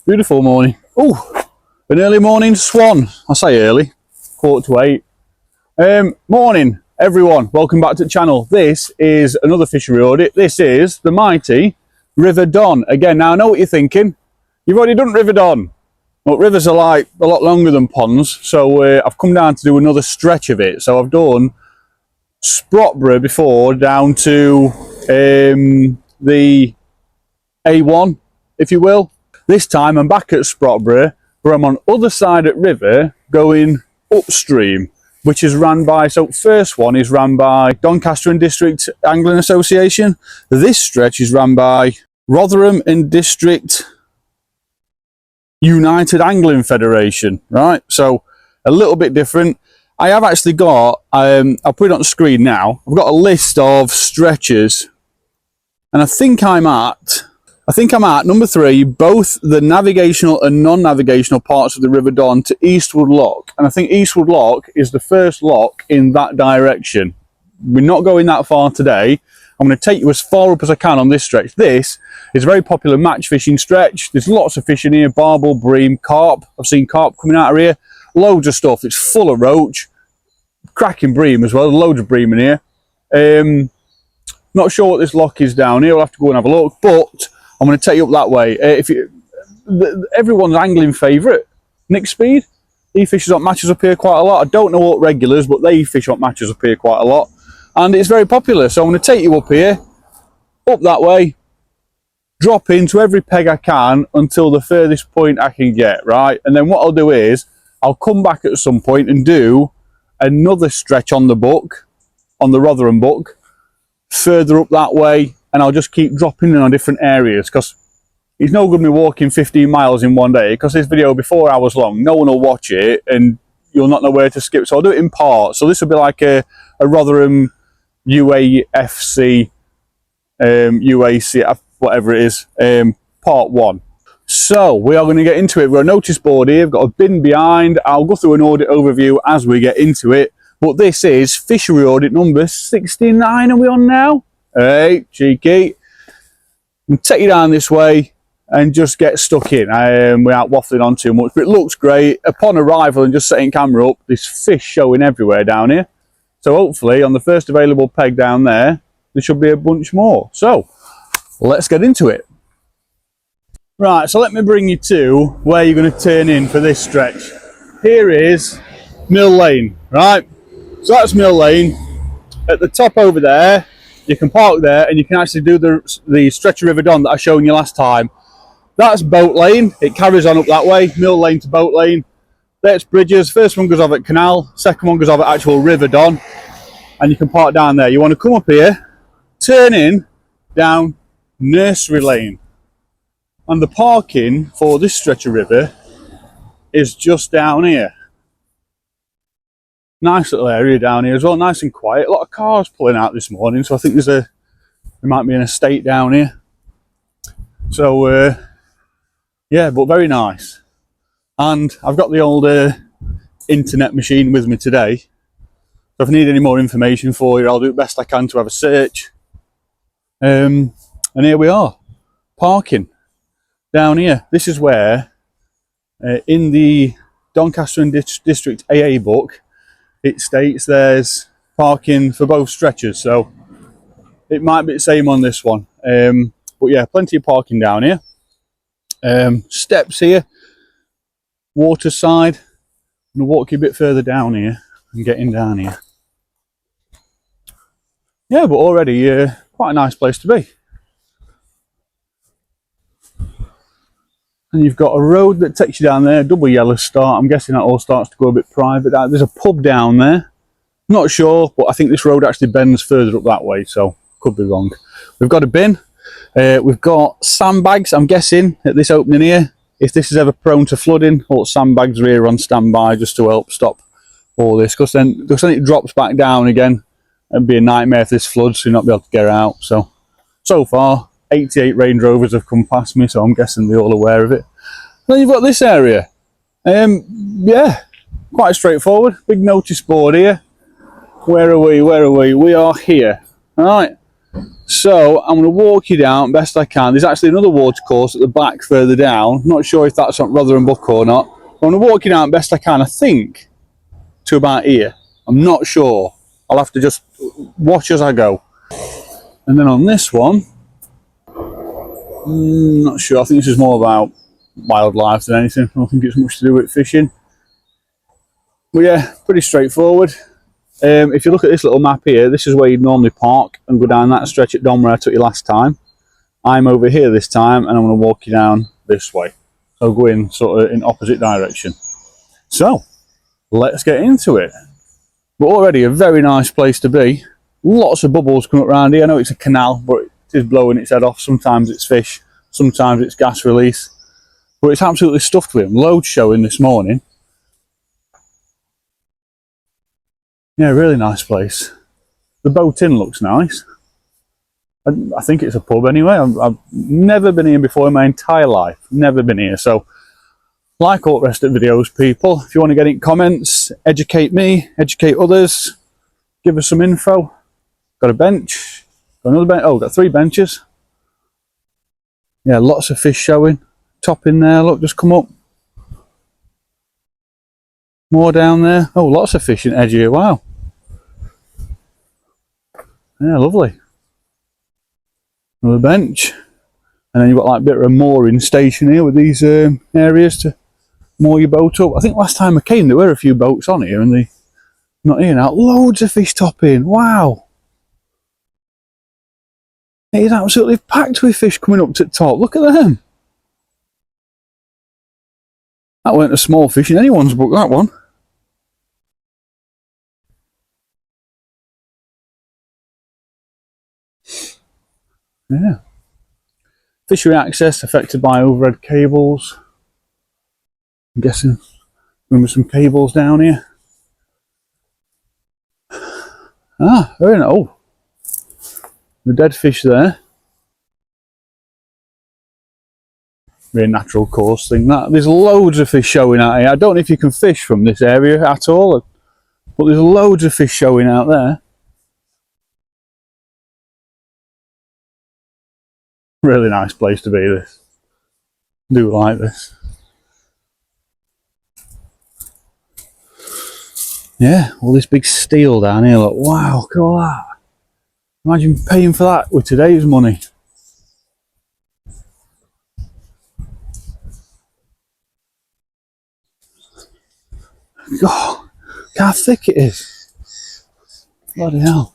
Beautiful morning. Oh, an early morning swan. I say early, 7:45. Morning, everyone. Welcome back to the channel. This is another fishery audit. This is the mighty River Don. Again, now I know what you're thinking. You've already done River Don. Well, rivers are like a lot longer than ponds, so I've come down to do another stretch of it. So I've done Sprottborough before, down to the A1, if you will. This time I'm back at Sprottborough, where I'm on other side at river, going upstream, which is run by, so first one is run by Doncaster and District Angling Association. This stretch is run by Rotherham and District United Angling Federation, right? So a little bit different. I have actually got, I'll put it on the screen now, I've got a list of stretches, and I think I'm at number 3, both the navigational and non-navigational parts of the River Don to Eastwood Lock. And I think Eastwood Lock is the first lock in that direction. We're not going that far today. I'm going to take you as far up as I can on this stretch. This is a very popular match fishing stretch. There's lots of fish in here, barbel, bream, carp. I've seen carp coming out of here. Loads of stuff. It's full of roach. Cracking bream as well. Loads of bream in here. Not sure what this lock is down here. We'll have to go and have a look. But I'm going to take you up that way. Everyone's angling favourite, Nick Speed. He fishes on matches up here quite a lot. I don't know what regulars, but they fish on matches up here quite a lot. And it's very popular. So I'm going to take you up here, up that way, drop into every peg I can until the furthest point I can get, right? And then what I'll do is, I'll come back at some point and do another stretch on the book, on the Rotherham book, further up that way, and I'll just keep dropping in on different areas, because it's no good me walking 15 miles in one day, because this video will be 4 hours long. No one will watch it and you'll not know where to skip. So I'll do it in parts. So this will be like a Rotherham UAFC, UAC, whatever it is, part 1. So we are going to get into it. We've got a notice board here, we've got a bin behind. I'll go through an audit overview as we get into it. But this is fishery audit number 69. Are we on now? Hey, cheeky. I'll take you down this way and just get stuck in without waffling on too much. But it looks great. Upon arrival and just setting camera up, there's fish showing everywhere down here. So hopefully on the first available peg down there, there should be a bunch more. So let's get into it. Right, so let me bring you to where you're going to turn in for this stretch. Here is Mill Lane, right? So that's Mill Lane. At the top over there, you can park there and you can actually do the stretch of River Don that I showed you last time. That's Boat Lane. It carries on up that way, Mill Lane to Boat Lane. That's bridges. First one goes off at Canal, second one goes off at actual River Don, and you can park down there. You want to come up here, turn in down Nursery Lane. And the parking for this stretch of river is just down here. Nice little area down here as well, nice and quiet. A lot of cars pulling out this morning, so I think there might be an estate down here. So yeah, but very nice. And I've got the old internet machine with me today. So if I need any more information for you, I'll do the best I can to have a search. And here we are, parking down here. This is where in the Doncaster and District AA book, it states there's parking for both stretches, so it might be the same on this one. But yeah, plenty of parking down here. Steps here, water side. I'm going to walk you a bit further down here and get in down here. Yeah, but already quite a nice place to be. And you've got a road that takes you down there, double yellow start. I'm guessing that all starts to go a bit private. There's a pub down there. Not sure, but I think this road actually bends further up that way, so could be wrong. We've got a bin. We've got sandbags, I'm guessing, at this opening here. If this is ever prone to flooding, all sandbags are here on standby just to help stop all this. Because then it drops back down again. It'd be a nightmare if this floods, so you'll not be able to get out. So far, 88 Range Rovers have come past me, so I'm guessing they're all aware of it. Then you've got this area. Yeah, quite straightforward. Big notice board here. Where are we? We are here. All right. So I'm going to walk you down best I can. There's actually another water course at the back further down. Not sure if that's on Rotherham Buck or not. I'm going to walk you down best I can, I think, to about here. I'm not sure. I'll have to just watch as I go. And then on this one, not sure. I think this is more about wildlife than anything. I don't think it's much to do with fishing. But yeah, pretty straightforward. If you look at this little map here, this is where you'd normally park and go down that stretch at Don where I took you last time. I'm over here this time, and I'm going to walk you down this way. So go in sort of in opposite direction. So let's get into it. But already a very nice place to be. Lots of bubbles come up around here. I know it's a canal, but it is blowing its head off. Sometimes it's fish, sometimes it's gas release. But it's absolutely stuffed with them. Loads showing this morning. Yeah, really nice place. The boat inn looks nice. I think it's a pub anyway. I've never been here before in my entire life. Never been here. So, like all the rest of the videos, people, if you want to get in comments, educate me, educate others, give us some info. Got a bench. Got another bench. Oh, got 3 benches. Yeah, lots of fish showing. Top in there. Look, just come up. More down there. Oh, lots of fish in the edge here. Wow. Yeah, lovely. Another bench. And then you've got like a bit of a mooring station here with these areas to moor your boat up. I think last time I came there were a few boats on here and they're not here now. Loads of fish topping. Wow. It is absolutely packed with fish coming up to the top. Look at them. That weren't a small fish in anyone's book, that one. Yeah. Fishery access affected by overhead cables. I'm guessing there some cables down here. Ah, very nice. Oh, the dead fish there. Very natural course thing. That there's loads of fish showing out here. I don't know if you can fish from this area at all, but there's loads of fish showing out there. Really nice place to be, this. Do like this. Yeah, all this big steel down here, look, wow, look at all that. Imagine paying for that with today's money. God, look how thick it is. Bloody hell.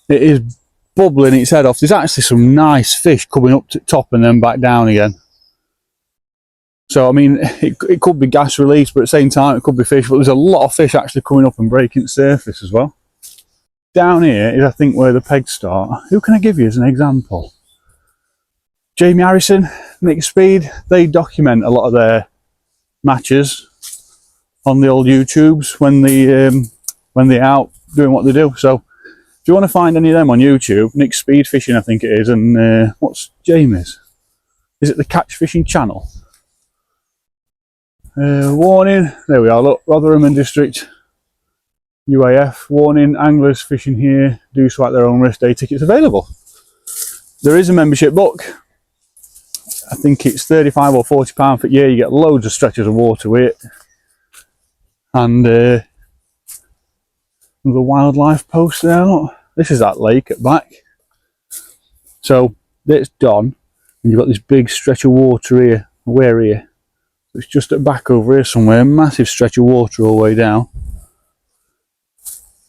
It is bubbling its head off. There's actually some nice fish coming up to the top and then back down again. So, I mean, it could be gas release, but at the same time, it could be fish. But there's a lot of fish actually coming up and breaking the surface as well. Down here is, I think, where the pegs start. Who can I give you as an example? Jamie Harrison, Nick Speed, they document a lot of their matches on the old YouTubes when they're out doing what they do. So, if you want to find any of them on YouTube, Nick Speed Fishing, I think it is, and what's Jamie's? Is it the Catch Fishing channel? Warning, there we are, look, Rotherham and District UAF, warning, anglers fishing here do swipe their own risk, day tickets available. There is a membership book. I think it's £35 or £40 for a year. You get loads of stretches of water with it. And another wildlife post there, look. This is that lake at back. So that's done, and you've got this big stretch of water here. Where here? It's just at back over here somewhere. Massive stretch of water all the way down.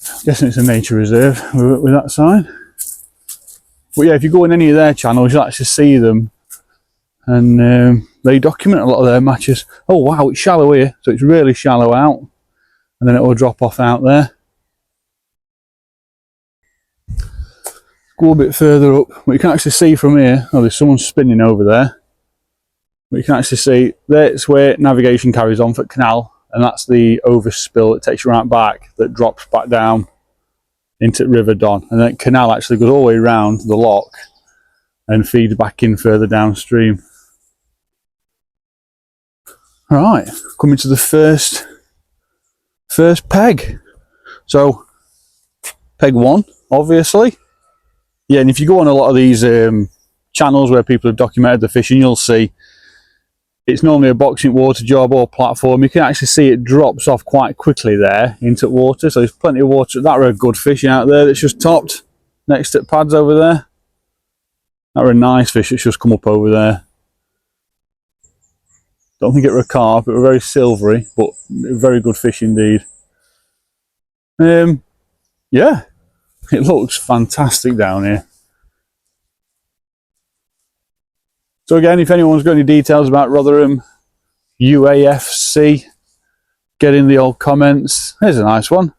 I'm guessing it's a nature reserve with that sign. But yeah, if you go in any of their channels, you'll actually see them, and they document a lot of their matches. Oh wow, it's shallow here, so it's really shallow out, and then it will drop off out there. Go a bit further up, but you can actually see from here, oh, there's someone spinning over there. But you can actually see that's where navigation carries on for the canal, and that's the overspill that takes you right back, that drops back down into River Don. And then the canal actually goes all the way around the lock and feeds back in further downstream. Alright, coming to the first peg. So, peg 1, obviously. Yeah, and if you go on a lot of these channels where people have documented the fishing, you'll see it's normally a boxing water job or platform. You can actually see it drops off quite quickly there into water. So there's plenty of water. That were a good fishing out there that's just topped next to pads over there. That were a nice fish that's just come up over there. Don't think it were a carp, it were very silvery, but very good fish indeed. Yeah, it looks fantastic down here. So again, if anyone's got any details about Rotherham UAFC, get in the old comments. Here's a nice one.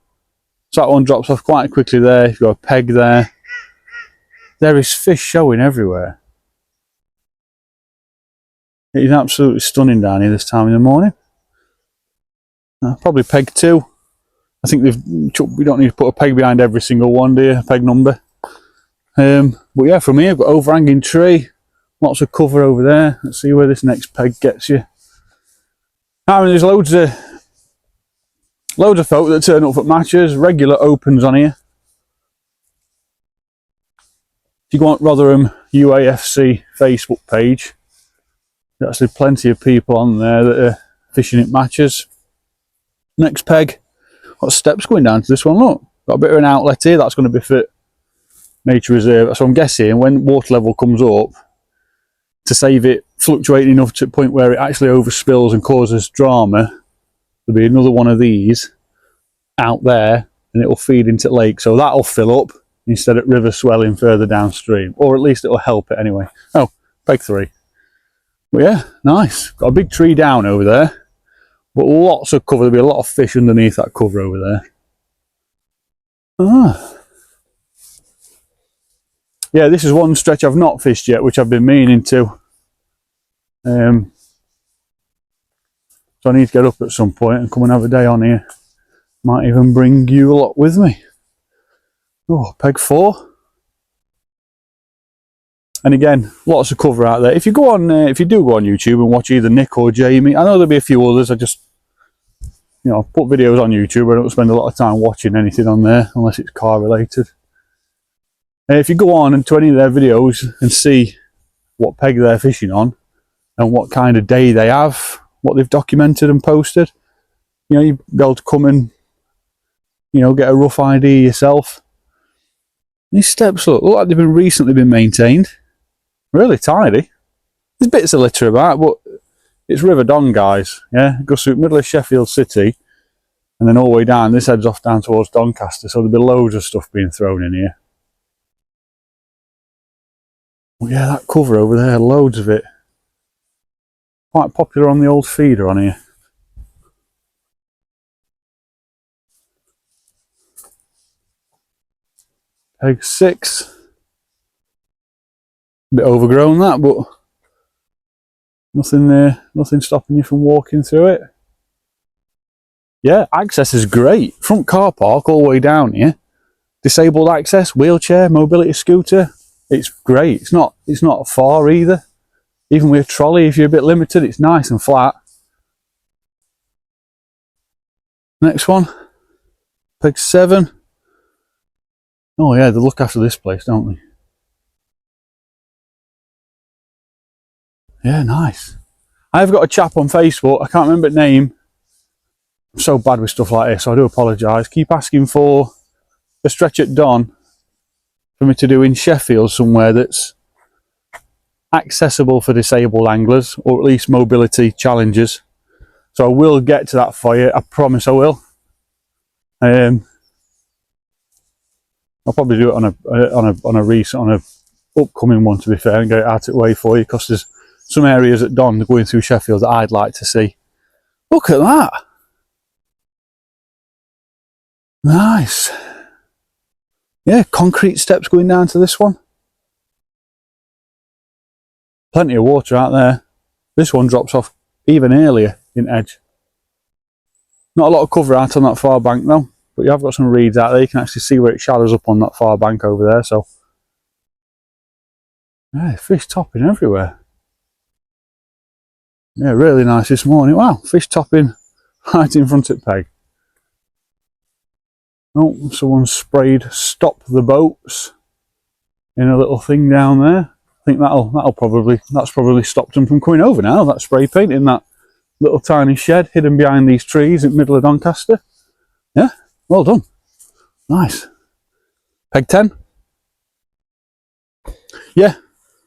So that one drops off quite quickly there. You've got a peg there. There is fish showing everywhere. It is absolutely stunning down here this time in the morning. Probably peg 2. I think we don't need to put a peg behind every single one, do you? A peg number. But yeah, from here, I've got overhanging tree. Lots of cover over there. Let's see where this next peg gets you. I mean, there's loads of folk that turn up at matches, regular opens on here. If you go on Rotherham UAFC Facebook page, there's actually plenty of people on there that are fishing at matches. Next peg, got steps going down to this one, look. Got a bit of an outlet here, that's going to be for nature reserve. So I'm guessing when water level comes up, to save it fluctuating enough to the point where it actually overspills and causes drama, there'll be another one of these out there and it will feed into the lake. So that'll fill up instead of river swelling further downstream, or at least it'll help it anyway. Oh, peg 3. But yeah, nice. Got a big tree down over there, but lots of cover. There'll be a lot of fish underneath that cover over there. Yeah, this is one stretch I've not fished yet, which I've been meaning to. So I need to get up at some point and come and have a day on here. Might even bring you a lot with me. Oh, peg 4. And again, lots of cover out there. If you go on, if you do go on YouTube and watch either Nick or Jamie, I know there'll be a few others. I just, you know, put videos on YouTube. I don't spend a lot of time watching anything on there unless it's car related. If you go on into any of their videos and see what peg they're fishing on and what kind of day they have, what they've documented and posted, you know, you'll be able to come and, you know, get a rough idea yourself. These steps look like they've recently been maintained. Really tidy. There's bits of litter about, but it's River Don, guys. Yeah, it goes through the middle of Sheffield City and then all the way down. This heads off down towards Doncaster, so there'll be loads of stuff being thrown in here. Well, yeah, that cover over there, loads of it. Quite popular on the old feeder on here. Peg 6. A bit overgrown that, but nothing there, nothing stopping you from walking through it. Yeah, access is great. Front car park all the way down here. Disabled access, wheelchair, mobility scooter. It's great. It's not far either. Even with a trolley, if you're a bit limited, it's nice and flat. Next one, peg 7. Oh yeah, they look after this place, don't they? Yeah, nice. I've got a chap on Facebook, I can't remember the name. I'm so bad with stuff like this, so I do apologise. Keep asking for a stretch at Don for me to do in Sheffield somewhere that's accessible for disabled anglers, or at least mobility challenges. So I will get to that for you, I promise I will. I'll probably do it on a upcoming one, to be fair, and get it out of the way for you, because there's some areas at Don going through Sheffield that I'd like to see. Look at that. Nice. Yeah, concrete steps going down to this one. Plenty of water out there. This one drops off even earlier in edge. Not a lot of cover out on that far bank though, but you have got some reeds out there. You can actually see where it shadows up on that far bank over there. So yeah, fish topping everywhere. Yeah, really nice this morning. Wow, fish topping right in front of peg. Oh, someone sprayed "Stop the Boats." in a little thing down there. I think that's probably stopped them from coming over now. That spray paint in that little tiny shed hidden behind these trees in the middle of Doncaster. Yeah, well done. Nice. Peg 10. Yeah,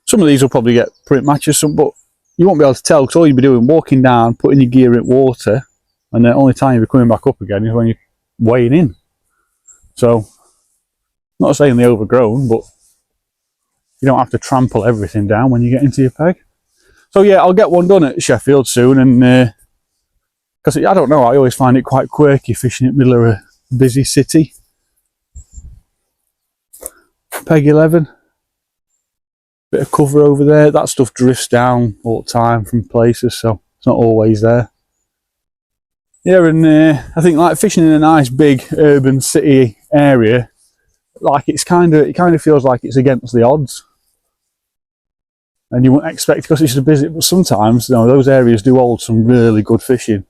some of these will probably get print matches, but you won't be able to tell because all you'll be doing walking down, putting your gear in water, and the only time you'll be coming back up again is when you're weighing in. So, not saying they're overgrown, but you don't have to trample everything down when you get into your peg. So yeah, I'll get one done at Sheffield soon, and because I don't know, I always find it quite quirky fishing in the middle of a busy city. Peg 11. Bit of cover over there. That stuff drifts down all the time from places, so it's not always there. Yeah, and I think like fishing in a nice big urban city area, like it kind of feels like it's against the odds. And you wouldn't expect, because it's a busy, but sometimes, you know, those areas do hold some really good fishing.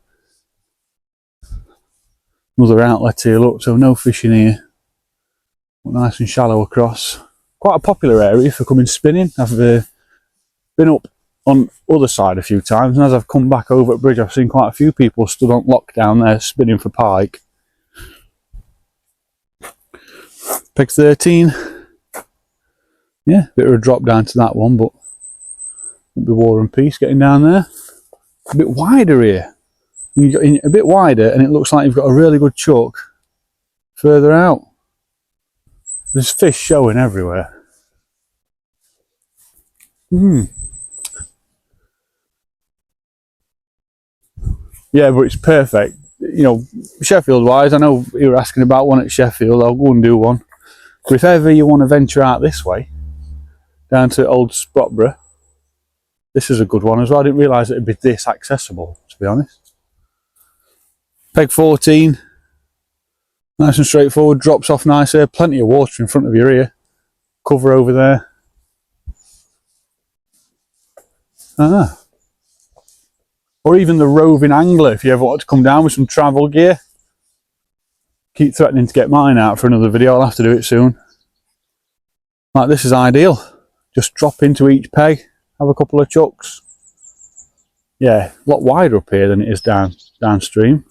Another outlet here, look, so no fishing here. Nice and shallow across. Quite a popular area for coming spinning. I've been up on the other side a few times, and as I've come back over at bridge, I've seen quite a few people stood on lockdown there spinning for pike. Peg 13. Yeah, bit of a drop down to that one, but won't be War and Peace getting down there. A bit wider here. You got in a bit wider, and it looks like you've got a really good chuck further out. There's fish showing everywhere. Yeah, but it's perfect. You know, Sheffield wise, I know you were asking about one at Sheffield. I'll go and do one. But if ever you want to venture out this way, down to old Sprottborough, this is a good one as well. I didn't realise it'd be this accessible, to be honest. Peg 14. Nice and straightforward, drops off nice here. Plenty of water in front of your ear. Cover over there. Or even the roving angler, if you ever want to come down with some travel gear. Keep threatening to get mine out for another video, I'll have to do it soon. Like, this is ideal. Just drop into each peg, have a couple of chucks. Yeah, a lot wider up here than it is downstream.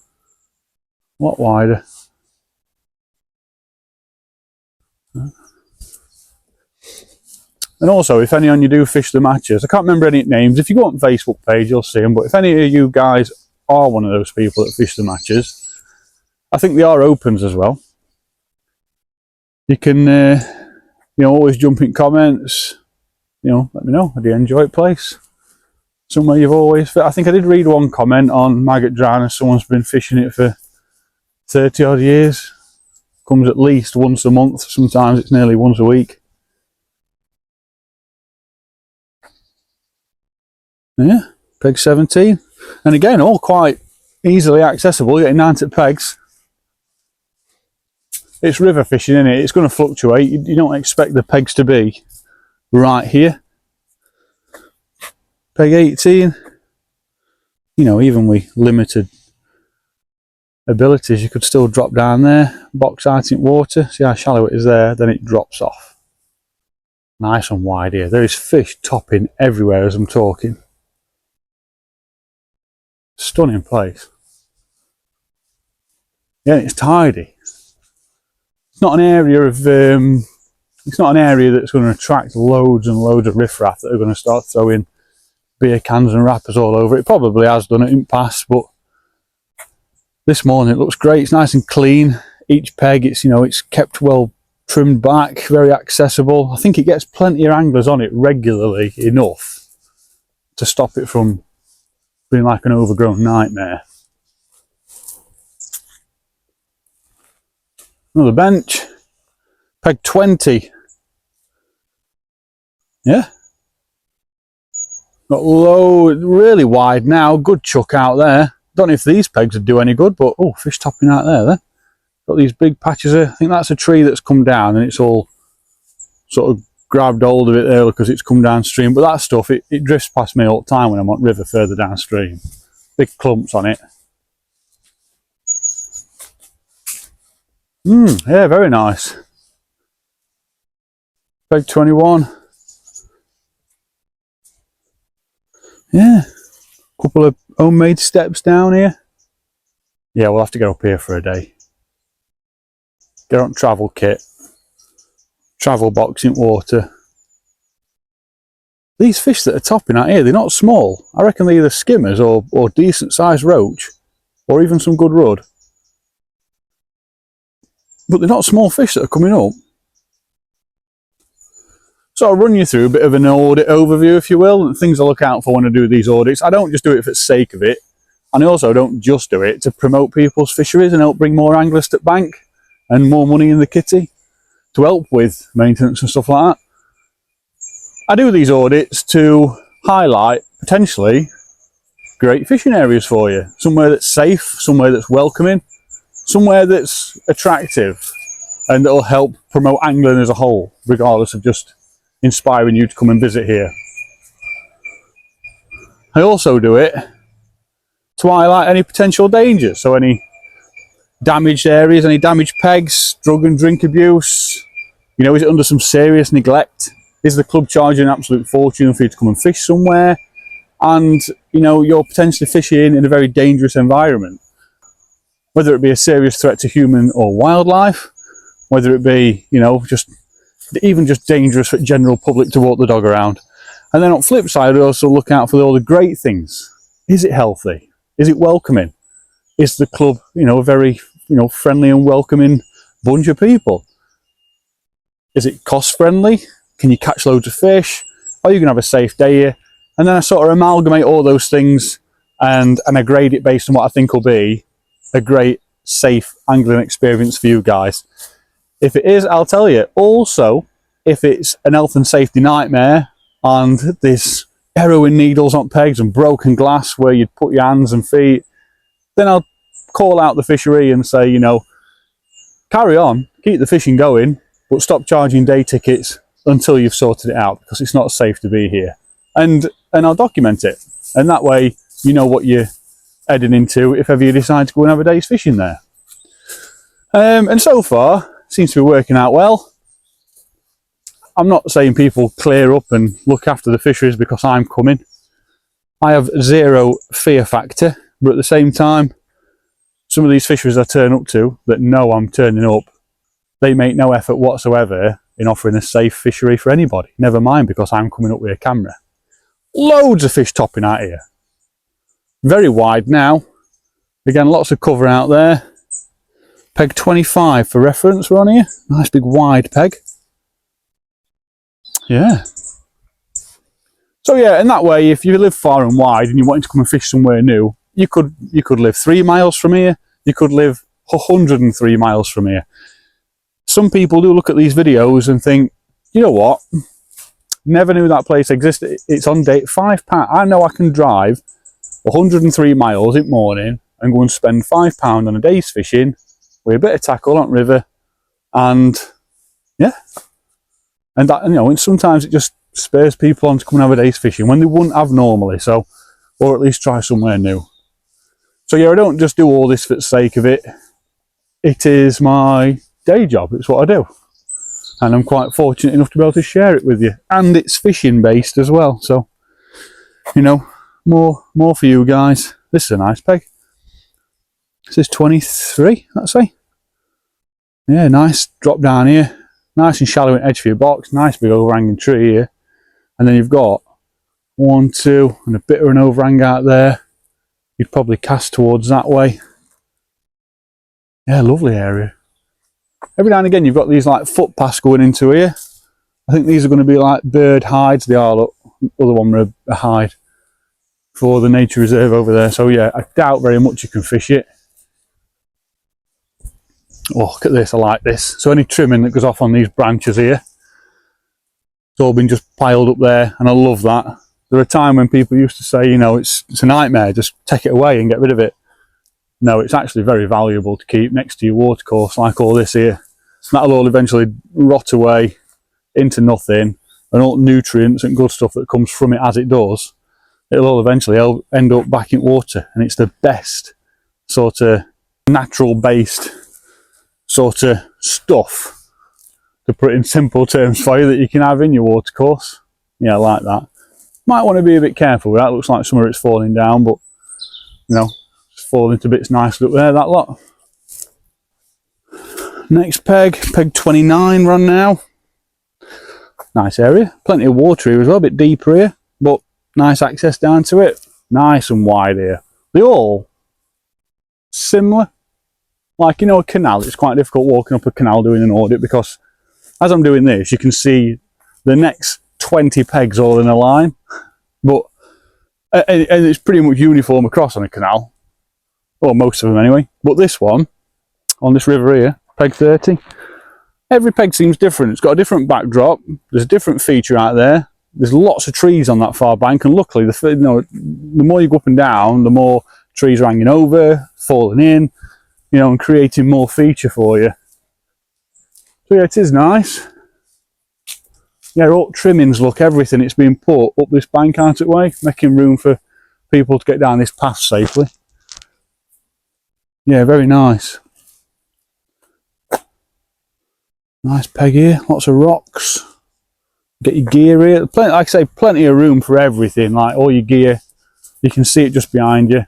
A lot wider. And also, if any on you do fish the matches, I can't remember any names. If you go on Facebook page, you'll see them. But if any of you guys are one of those people that fish the matches, I think they are opens as well. You can, you know, always jump in comments. You know, let me know. Do you enjoy it, place? Somewhere you've always. I think I did read one comment on Maggot Drown. Someone's been fishing it for 30 odd years. Comes at least once a month. Sometimes it's nearly once a week. Yeah, peg 17. And again, all quite easily accessible. You're getting 90 pegs. It's river fishing, isn't it? It's going to fluctuate. You don't expect the pegs to be right here. Peg 18. You know, even with limited abilities, you could still drop down there. Box out in water. See how shallow it is there? Then it drops off. Nice and wide here. There is fish topping everywhere as I'm talking. Stunning place. Yeah, it's tidy. It's not an area of it's not an area that's going to attract loads and loads of riffraff that are going to start throwing beer cans and wrappers all over it. Probably has done it in the past, but this morning it looks great. It's nice and clean. Each peg, it's, you know, it's kept well trimmed back, very accessible. I think it gets plenty of anglers on it regularly enough to stop it from being like an overgrown nightmare. Another bench. Peg 20. Yeah. Got low, really wide now. Good chuck out there. Don't know if these pegs would do any good, but oh, fish topping out there then. Got these big patches of, I think that's a tree that's come down and it's all sort of grabbed hold of it there because it's come downstream. But that stuff, it drifts past me all the time when I'm on river further downstream. Big clumps on it. Yeah, very nice. Peg 21. Yeah, couple of homemade steps down here. Yeah, we'll have to get up here for a day. Get on travel kit, travel box in water. These fish that are topping out here, they're not small. I reckon they're either skimmers or decent sized roach, or even some good rudd. But they're not small fish that are coming up. So I'll run you through a bit of an audit overview, if you will, and things I look out for when I do these audits. I don't just do it for the sake of it, and I also don't just do it to promote people's fisheries and help bring more anglers to bank and more money in the kitty to help with maintenance and stuff like that. I do these audits to highlight potentially great fishing areas for you. Somewhere that's safe, somewhere that's welcoming, somewhere that's attractive, and that'll help promote angling as a whole, regardless of just inspiring you to come and visit here. I also do it to highlight any potential dangers, so any damaged areas, any damaged pegs, drug and drink abuse. You know, is it under some serious neglect? Is the club charging an absolute fortune for you to come and fish somewhere? And, you know, you're potentially fishing in a very dangerous environment. Whether it be a serious threat to human or wildlife, whether it be, you know, even just dangerous for the general public to walk the dog around. And then on the flip side, I also look out for all the great things. Is it healthy? Is it welcoming? Is the club, you know, a very, you know, friendly and welcoming bunch of people? Is it cost friendly? Can you catch loads of fish? Are you going to have a safe day here? And then I sort of amalgamate all those things and I grade it based on what I think will be a great, safe angling experience for you guys. If it is, I'll tell you. Also, if it's an health and safety nightmare and there's heroin needles on pegs and broken glass where you'd put your hands and feet, then I'll call out the fishery and say, you know, carry on, keep the fishing going, but stop charging day tickets until you've sorted it out, because it's not safe to be here. And I'll document it. And that way, you know what you're heading into if ever you decide to go and have a day's fishing there. And so far, seems to be working out well. I'm not saying people clear up and look after the fisheries because I'm coming. I have zero fear factor, but at the same time, some of these fisheries I turn up to that know I'm turning up, they make no effort whatsoever in offering a safe fishery for anybody. Never mind because I'm coming up with a camera. Loads of fish topping out here. Very wide now. Again, lots of cover out there. Peg 25 for reference, we're on here. Nice big wide peg. Yeah. So yeah, in that way, if you live far and wide and you want to come and fish somewhere new, you could live 3 miles from here. You could live 103 miles from here. Some people do look at these videos and think, you know what? Never knew that place existed. It's on date £5. I know I can drive 103 miles in the morning and go and spend £5 on a day's fishing with a bit of tackle on river, and yeah, and that, you know, and sometimes it just spurs people on to come and have a day's fishing when they wouldn't have normally. So, or at least try somewhere new. So yeah, I don't just do all this for the sake of it. It is my day job. It's what I do, and I'm quite fortunate enough to be able to share it with you. And it's fishing based as well. So, you know, more for you guys. This is a nice peg. This is 23, let's say. Yeah, nice drop down here. Nice and shallow in edge for your box. Nice big overhanging tree here. And then you've got 1, 2, and a bit of an overhang out there. You'd probably cast towards that way. Yeah, lovely area. Every now and again you've got these like footpaths going into here. I think these are going to be like bird hides. They are, look. The other one were a hide for the nature reserve over there. So yeah, I doubt very much you can fish it. Oh, look at this, I like this. So any trimming that goes off on these branches here, it's all been just piled up there, and I love that. There are times when people used to say, you know, it's a nightmare, just take it away and get rid of it. No, it's actually very valuable to keep next to your watercourse, like all this here. That'll all eventually rot away into nothing, and all nutrients and good stuff that comes from it as it does, it'll all eventually end up back in water. And it's the best sort of natural based sort of stuff to put it in simple terms for you, that you can have in your watercourse. Yeah, like that. Might want to be a bit careful with that. Looks like some of it's falling down, but you know, it's falling into bits nicely up there, that lot. Next peg 29 run now. Nice area, plenty of water here as well, a bit deeper here, but nice access down to it. Nice and wide here. They all similar. Like, you know, a canal, it's quite difficult walking up a canal doing an audit, because as I'm doing this, you can see the next 20 pegs all in a line, but and it's pretty much uniform across on a canal, or most of them anyway. But this one, on this river here, peg 30, every peg seems different. It's got a different backdrop, there's a different feature out there, there's lots of trees on that far bank, and luckily, you know, the more you go up and down, the more trees are hanging over, falling in, you know, and creating more feature for you. So yeah, it is nice. Yeah, all trimmings, look, everything, it's been put up this bank out of way, making room for people to get down this path safely. Yeah, very nice. Nice peg here, lots of rocks. Get your gear here, plenty, like I say, plenty of room for everything, like all your gear. You can see it just behind you.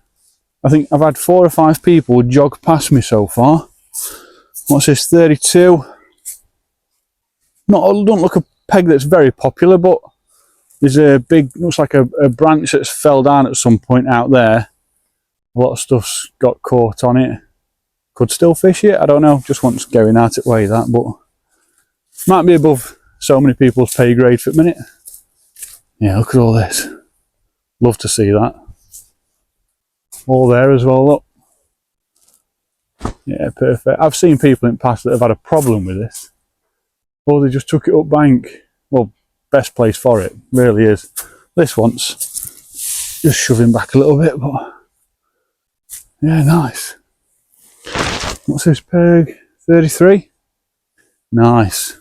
I think I've had 4 or 5 people jog past me so far. What's this, 32? Don't look a peg that's very popular, but there's a big, looks like a branch that's fell down at some point out there. A lot of stuff's got caught on it. Could still fish it, I don't know, just once going out it way that, but might be above so many people's pay grade for a minute. Yeah, look at all this. Love to see that. All there as well, look. Yeah, perfect. I've seen people in the past that have had a problem with this. Or they just took it up bank. Well, best place for it, really is. This one's just shoving back a little bit, but yeah, nice. What's this peg? 33? Nice.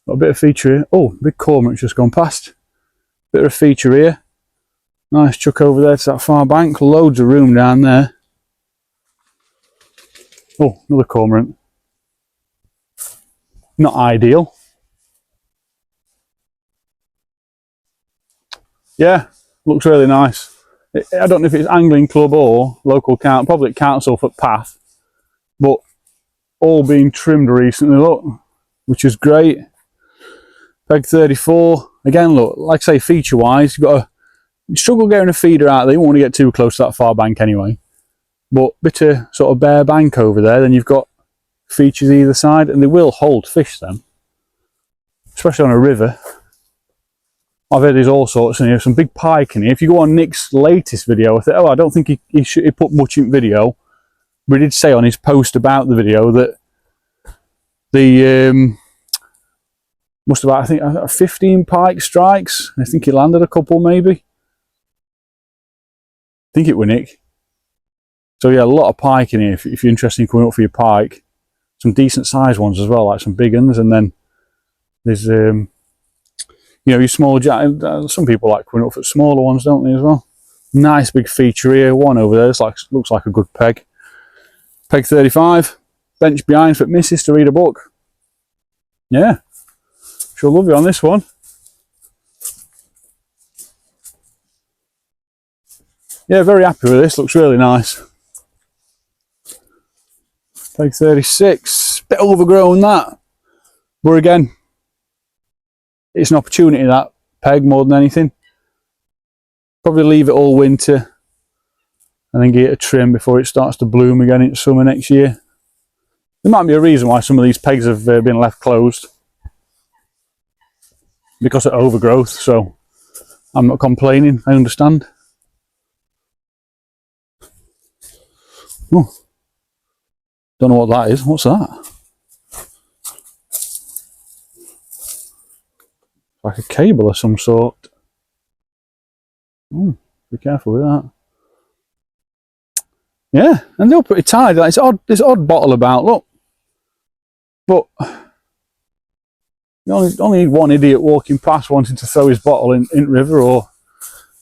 Got a bit of feature here. Oh, big cormorant just gone past. Bit of a feature here. Nice chuck over there to that far bank. Loads of room down there. Oh, another cormorant. Not ideal. Yeah, looks really nice. I don't know if it's angling club or local council, probably council footpath, but all being trimmed recently, look, which is great. Peg 34, again, look, like I say, feature wise, you've got to struggle getting a feeder out there. You won't want to get too close to that far bank anyway, but bit of sort of bare bank over there, then you've got features either side, and they will hold fish then, especially on a river. I've heard there's all sorts in here, some big pike in here. If you go on Nick's latest video, I don't think he put much in video, but he did say on his post about the video that the must have, I think, 15 pike strikes. I think he landed a couple maybe. I think it were Nick. So yeah, a lot of pike in here if you're interested in coming up for your pike. Some decent sized ones as well, like some big ones, and then there's you know, your small jack. Some people like coming up for smaller ones, don't they, as well? Nice big feature here. One over there. It's like, looks like a good peg. Peg 35. Bench behind for missus to read a book. Yeah, she'll love you on this one. Yeah, very happy with this. Looks really nice. Peg 36. Bit overgrown that, but again, it's an opportunity, that peg, more than anything. Probably leave it all winter and then get it a trim before it starts to bloom again in summer next year. There might be a reason why some of these pegs have been left closed, because of overgrowth, so I'm not complaining, I understand. Oh, don't know what that is. What's that? Like a cable of some sort. Oh, be careful with that. Yeah, and they're pretty tight. Like, it's odd. There's an odd bottle about, look. But you only need one idiot walking past wanting to throw his bottle in river, or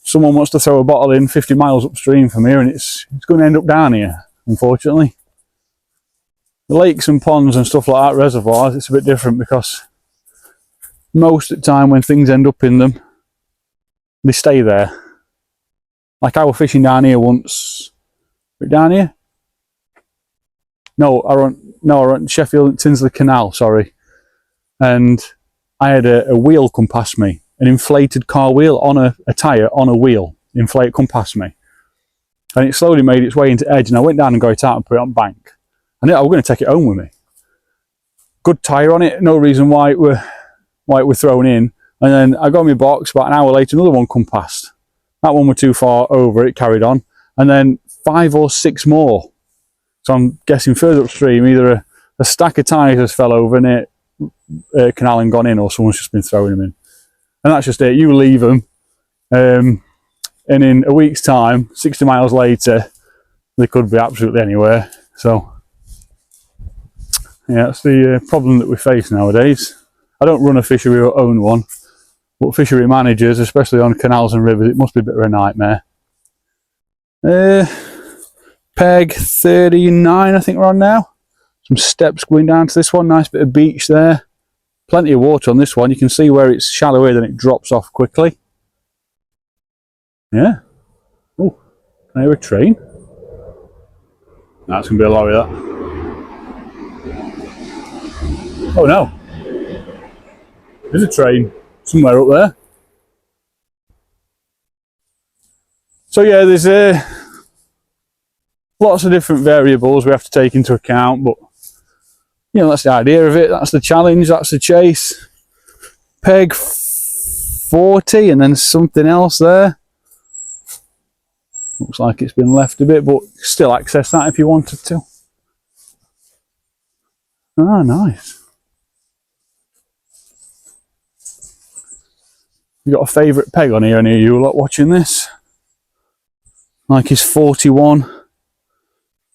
someone wants to throw a bottle in 50 miles upstream from here, and it's going to end up down here, unfortunately. The lakes and ponds and stuff like that, reservoirs, it's a bit different because most of the time when things end up in them, they stay there. Like I was fishing down here once. Down here? No, I went Sheffield Tinsley Canal, sorry. And I had a wheel come past me, an inflated car wheel on a tyre on a wheel, inflated come past me. And it slowly made its way into edge, and I went down and got it out and put it on bank. I knew I was going to take it home with me. Good tyre on it, no reason why it were thrown in. And then I got my box, about an hour later, another one come past. That one was too far over, it carried on. And then 5 or 6 more. So I'm guessing further upstream, either a stack of tyres has fell over and it canal and gone in, or someone's just been throwing them in. And that's just it. You leave them, and in a week's time, 60 miles later, they could be absolutely anywhere. So, yeah, that's the problem that we face nowadays. I don't run a fishery or own one, but fishery managers, especially on canals and rivers, it must be a bit of a nightmare. Peg 39, I think we're on now. Some steps going down to this one, nice bit of beach there. Plenty of water on this one. You can see where it's shallower, then it drops off quickly. Yeah. Oh, can I hear a train? That's going to be a lorry, that. Oh no. There's a train somewhere up there. So yeah, there's lots of different variables we have to take into account, but you know, that's the idea of it, that's the challenge, that's the chase. Peg 40 and then something else there. Looks like it's been left a bit, but still access that if you wanted to. Ah, nice. You got a favourite peg on here, any of you lot watching this? Like is 41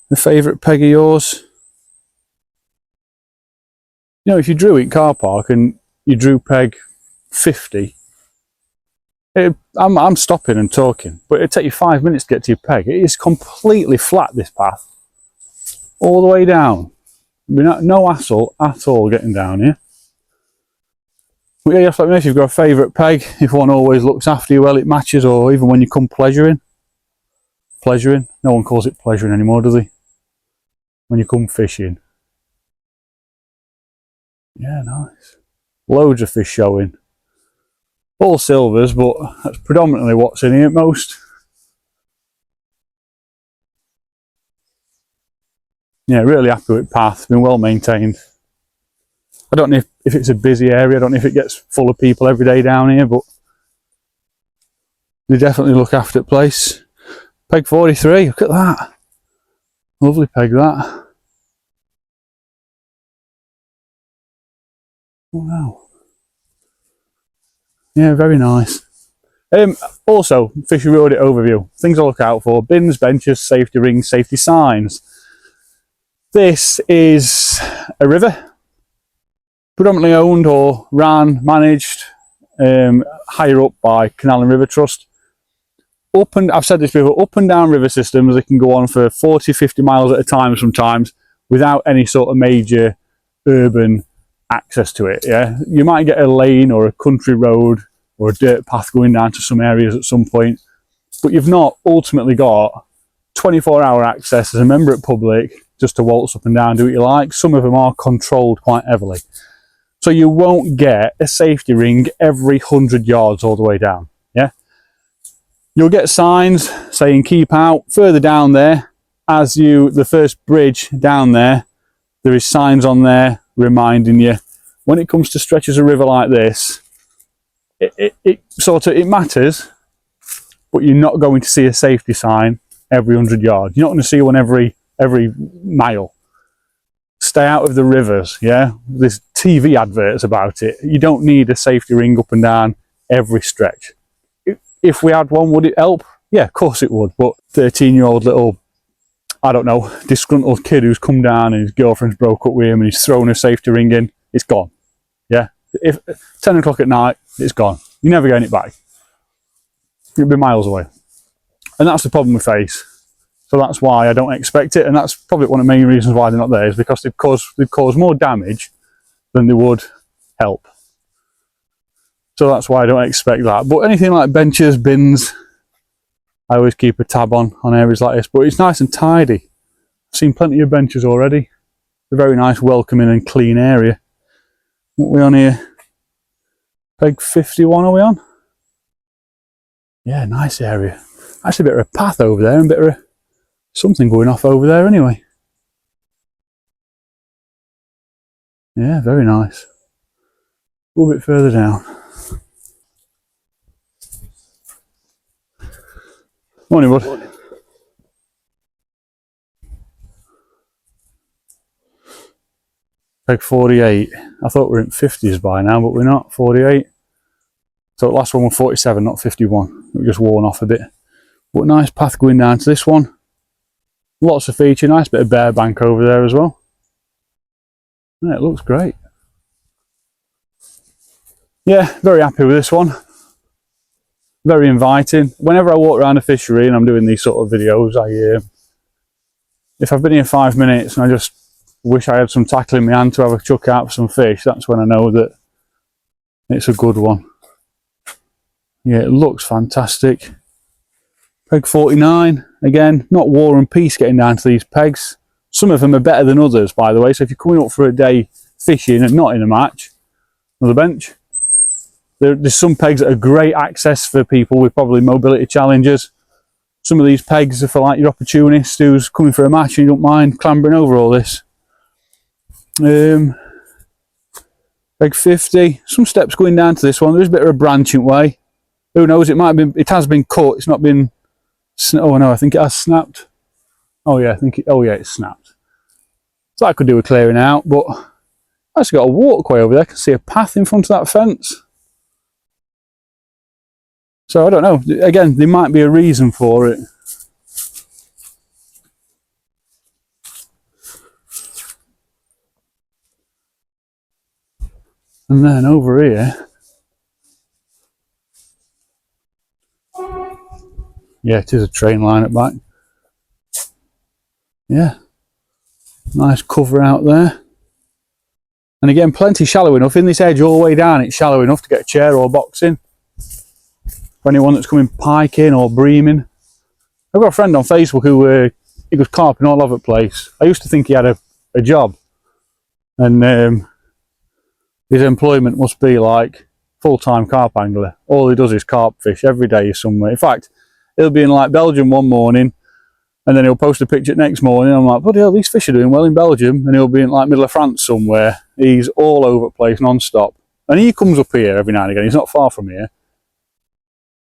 the favourite peg of yours? You know, if you drew in car park and you drew peg 50, I'm stopping and talking, but it'd take you 5 minutes to get to your peg. It is completely flat, this path, all the way down. I mean, no hassle at all getting down here. But yeah, you have to let me know if you've got a favourite peg, if one always looks after you well, it matches, or even when you come pleasuring. Pleasuring? No one calls it pleasuring anymore, does he? When you come fishing. Yeah, nice. Loads of fish showing. All silvers, but that's predominantly what's in here most. Yeah, really happy with path, been well maintained. I don't know if it's a busy area, I don't know if it gets full of people every day down here, but they definitely look after the place. Peg 43, look at that. Lovely peg, that. Wow. Yeah, very nice. Also, fishery audit overview. Things to look out for: bins, benches, safety rings, safety signs. This is a river, predominantly owned or ran, managed, higher up by Canal and River Trust. I've said this before, up and down river systems, they can go on for 40, 50 miles at a time sometimes without any sort of major urban access to it. Yeah, you might get a lane or a country road or a dirt path going down to some areas at some point, but you've not ultimately got 24-hour access as a member of public just to waltz up and down, do what you like. Some of them are controlled quite heavily. So you won't get a safety ring every 100 yards all the way down. Yeah, you'll get signs saying keep out. Further down there, as the first bridge down there, there is signs on there reminding you. When it comes to stretches of river like this, it matters, but you're not going to see a safety sign every 100 yards. You're not going to see one every mile. Stay out of the rivers. Yeah, there's TV adverts about it. You don't need a safety ring up and down every stretch. If we had one, would it help? Yeah, of course it would. But 13-year-old little, I don't know, disgruntled kid who's come down and his girlfriend's broke up with him and he's thrown a safety ring in, it's gone. Yeah, if 10 o'clock at night, it's gone. You're never getting it back. It'll be miles away. And that's the problem we face. So that's why I don't expect it, and that's probably one of the main reasons why they're not there, is because they'd cause more damage than they would help. So that's why I don't expect that. But anything like benches, bins, I always keep a tab on areas like this. But it's nice and tidy. I've seen plenty of benches already. It's a very nice, welcoming and clean area. What are we on here? Peg 51 are we on? Yeah, nice area. Actually a bit of a path over there and a bit of something going off over there anyway. Yeah, very nice. A little bit further down. Morning, bud. Morning. Peg 48. I thought we were in 50s by now, but we're not. 48. So the last one was 47, not 51. It just worn off a bit. But nice path going down to this one. Lots of feature, nice bit of bare bank over there as well. Yeah, it looks great. Yeah, very happy with this one. Very inviting. Whenever I walk around a fishery and I'm doing these sort of videos, if I've been here 5 minutes and I just wish I had some tackle in my hand to have a chuck out for some fish, that's when I know that it's a good one. Yeah, it looks fantastic. Peg 49, again, not war and peace getting down to these pegs. Some of them are better than others, by the way, so if you're coming up for a day fishing and not in a match, another bench, there's some pegs that are great access for people with probably mobility challenges. Some of these pegs are for like your opportunist who's coming for a match and you don't mind clambering over all this. Peg 50, some steps going down to this one. There's a bit of a branching way. Who knows, it might have been, it has been cut, it's not been, oh no, I think it has snapped. Oh yeah, it's snapped. So I could do a clearing out, but I've actually got a walkway over there. I can see a path in front of that fence. So I don't know, again, there might be a reason for it. And then over here, yeah, it is a train line at back. Yeah, nice cover out there. And again, plenty shallow enough. In this edge all the way down, it's shallow enough to get a chair or box in. For anyone that's coming piking or breaming. I've got a friend on Facebook who he goes carping all over the place. I used to think he had a job. And his employment must be like full-time carp angler. All he does is carp fish every day somewhere. In fact, he'll be in like Belgium one morning and then he'll post a picture next morning. I'm like, bloody hell, these fish are doing well in Belgium. And he'll be in like middle of France somewhere. He's all over the place non-stop. And he comes up here every now and again. He's not far from here.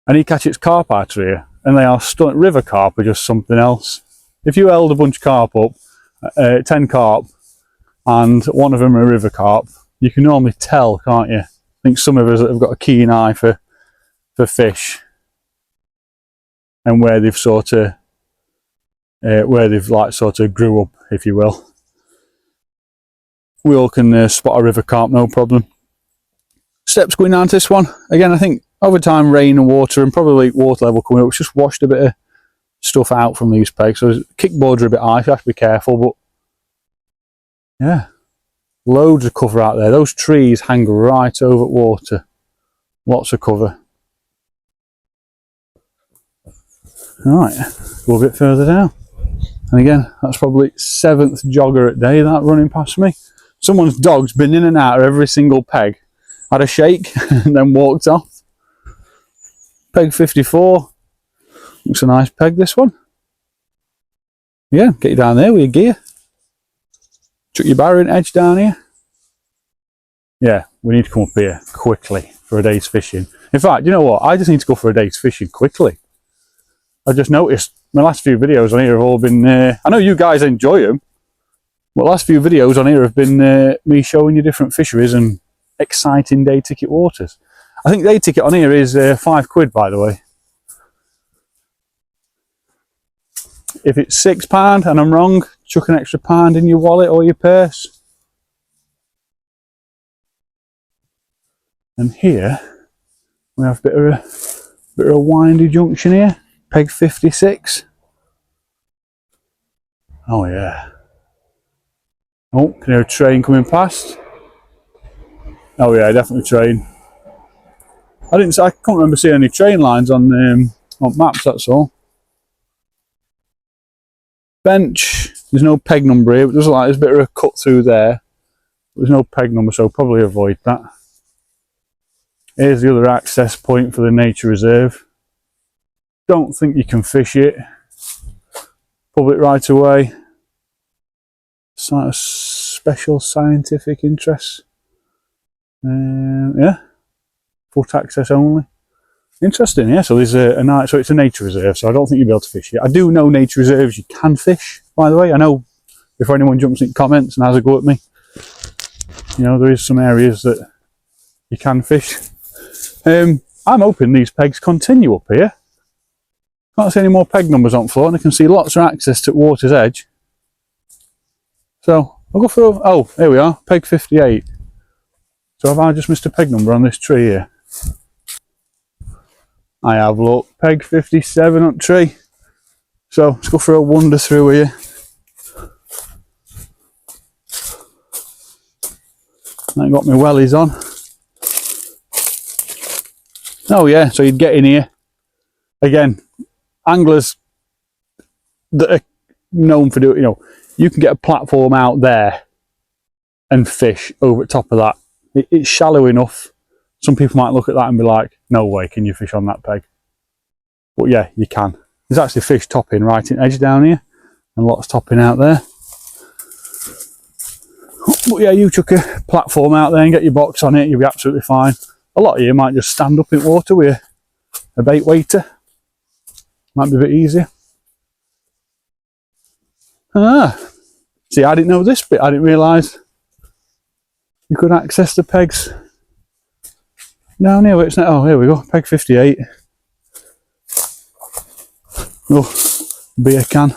And he catches carp out here. And they are stunning. River carp are just something else. If you held a bunch of carp up, 10 carp, and one of them are river carp, you can normally tell, can't you? I think some of us have got a keen eye for fish and where they've sort of grew up, if you will. We all can spot a river carp, no problem. Steps going down to this one. Again, I think over time, rain and water and probably water level coming up, it's just washed a bit of stuff out from these pegs. So kickboards are a bit high, so you have to be careful, but yeah. Loads of cover out there. Those trees hang right over water. Lots of cover. Alright, go a bit further down. And again, that's probably 7th jogger at day, that running past me. Someone's dog's been in and out of every single peg. Had a shake and then walked off. Peg 54. Looks a nice peg, this one. Yeah, get you down there with your gear. Chuck your barrier edge down here. Yeah, we need to come up here quickly for a day's fishing. In fact, you know what? I just need to go for a day's fishing quickly. I just noticed my last few videos on here have all been... I know you guys enjoy them, but the last few videos on here have been me showing you different fisheries and exciting day ticket waters. I think day ticket on here is £5, by the way. If it's £6 and I'm wrong, chuck an extra £1 in your wallet or your purse. And here we have a bit of a windy junction here. Peg 56. Oh yeah. Oh, can you hear a train coming past? Oh yeah, definitely train. I can't remember seeing any train lines on maps, that's all. Bench, there's no peg number here, but there's like there's a bit of a cut through there. There's no peg number, so probably avoid that. Here's the other access point for the nature reserve. Don't think you can fish it. Public right away. Site of special scientific interest. Yeah, foot access only. Interesting, yeah. So there's so it's a nature reserve. So I don't think you'll be able to fish it. I do know nature reserves you can fish. By the way, I know before anyone jumps in comments and has a go at me, you know, there is some areas that you can fish. I'm hoping these pegs continue up here. Can't see any more peg numbers on the floor, and I can see lots of access to water's edge. So I'll go for, oh, here we are, peg 58. So have I just missed a peg number on this tree here? I have, look, peg 57 on tree. So let's go for a wander through here. I got my wellies on. Oh yeah, so you'd get in here. Again, anglers that are known for doing, you know, you can get a platform out there and fish over the top of that. It's shallow enough. Some people might look at that and be like, no way can you fish on that peg. But yeah, you can. There's actually fish topping right in edge down here and lots topping out there. But yeah, you chuck a platform out there and get your box on it, you'll be absolutely fine. A lot of you might just stand up in water with a bait waiter. Might be a bit easier. See, I didn't know this bit. I didn't realise you could access the pegs down here. It's not, oh, here we go, peg 58. Oh, beer can.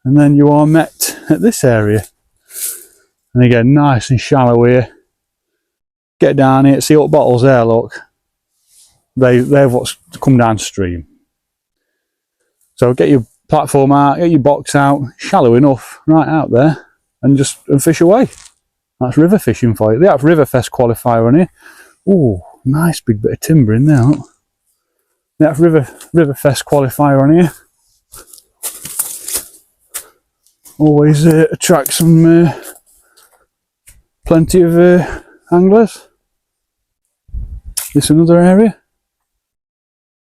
And then you are met at this area. And again, nice and shallow here. Get down here, see what bottles there, look. They're what's come downstream. So get your platform out, get your box out, shallow enough, right out there, and fish away. That's river fishing for you. They have Riverfest qualifier on here. Oh, nice big bit of timber in there, look. They have Riverfest qualifier on here. Always attract some plenty of anglers. This another area?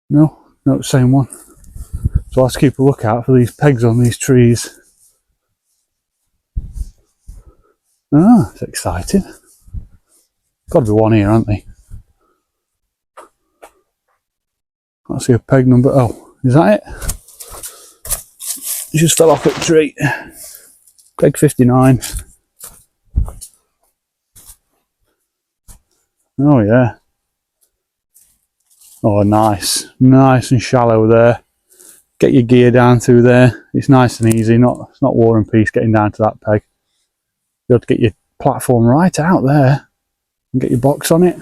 No, same one. So let's keep a lookout for these pegs on these trees. Ah, it's exciting. Got to be one here, aren't they? Can't see a peg number. Oh, is that it? It just fell off a tree. Peg 59. Oh yeah. Oh, nice and shallow there. Get your gear down through there. It's nice and easy. It's not War and Peace getting down to that peg. You have to get your platform right out there and get your box on it.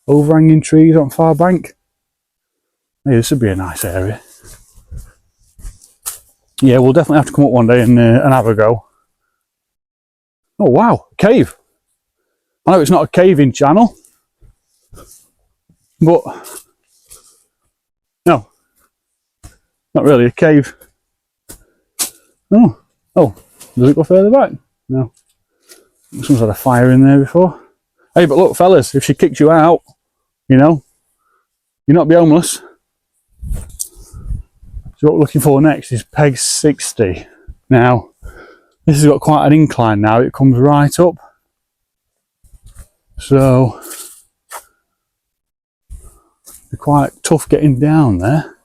Overhanging trees on far bank. Hey, this would be a nice area. Yeah, we'll definitely have to come up one day and have a go. Oh wow, cave. I know it's not a caving channel, but no, not really a cave. Oh, does it go further back? No. Someone's had a fire in there before. Hey, but look, fellas, if she kicked you out, you know, you'll not be homeless. So what we're looking for next is peg 60. Now, this has got quite an incline now. It comes right up. So, it's quite tough getting down there.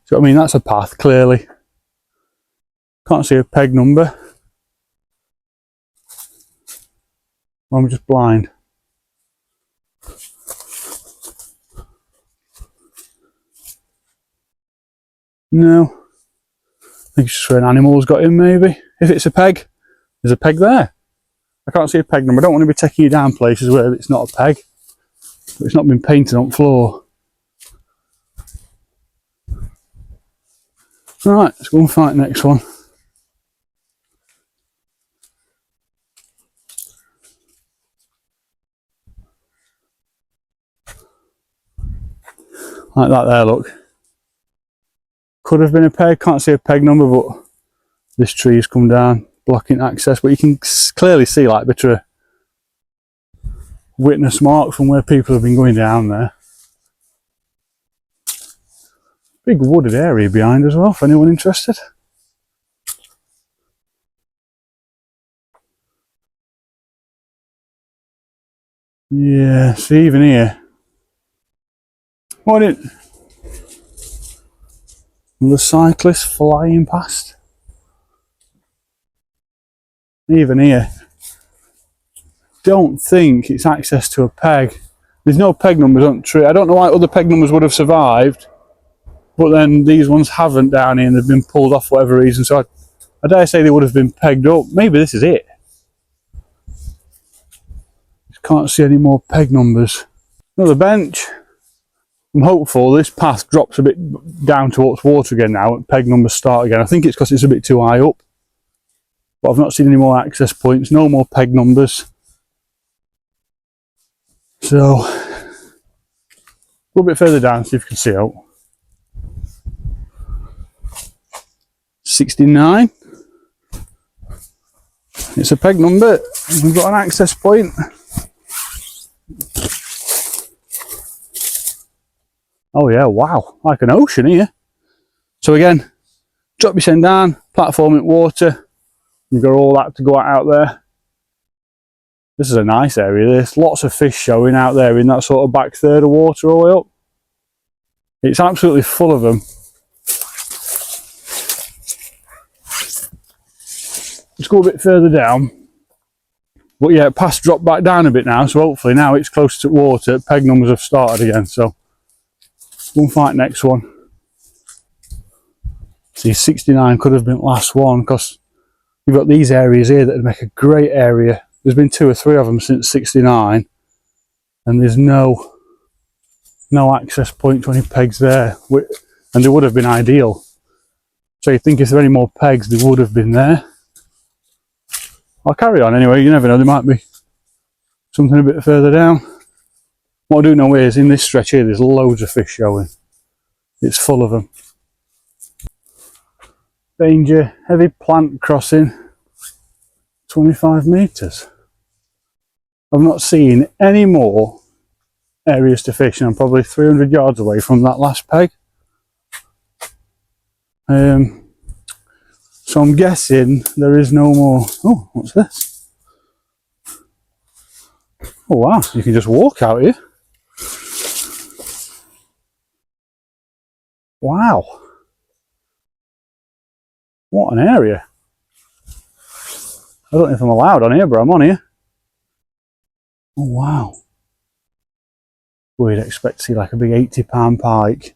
So, I mean, that's a path, clearly. Can't see a peg number. I'm just blind. No. I think it's just where an animal's got in, maybe. If it's a peg, there's a peg there. I can't see a peg number. I don't want to be taking you down places where it's not a peg. But it's not been painted on the floor. Right, let's go and find the next one. Like that there, look. Could have been a peg, can't see a peg number, but this tree has come down, blocking access. But you can clearly see like a bit of witness mark from where people have been going down there. Big wooded area behind as well, for anyone interested. Yeah, see, even here. What it? The cyclist flying past. Even here. Don't think it's access to a peg. There's no peg numbers on the tree. I don't know why other peg numbers would have survived, but then these ones haven't down here and they've been pulled off for whatever reason. So I dare say they would have been pegged up. Maybe this is it. Just can't see any more peg numbers. Another bench. I'm hopeful this path drops a bit down towards water again now and peg numbers start again. I think it's because it's a bit too high up. But I've not seen any more access points, no more peg numbers. So, a little bit further down, see if you can see out. 69. It's a peg number. We've got an access point. Oh yeah, wow, like an ocean here. So again, drop your send down, platform in water. You've got all that to go out there. This is a nice area. There's lots of fish showing out there in that sort of back third of water all the way up. It's absolutely full of them. Let's go a bit further down. But yeah, past dropped back down a bit now, so hopefully now it's close to water. Peg numbers have started again, so we'll fight next one. See, 69 could have been last one because you've got these areas here that would make a great area. There's been 2 or 3 of them since 69, and there's no access point to any pegs there, and they would have been ideal. So you think if there are any more pegs, they would have been there. I'll carry on anyway. You never know, there might be something a bit further down. What I do know is in this stretch here, there's loads of fish showing. It's full of them. Danger, heavy plant crossing, 25 metres. I've not seen any more areas to fish, and I'm probably 300 yards away from that last peg. So I'm guessing there is no more. Oh, what's this? Oh wow, you can just walk out here. Wow. What an area. I don't know if I'm allowed on here, but I'm on here. Oh wow. We'd expect to see like a big 80-pound pike.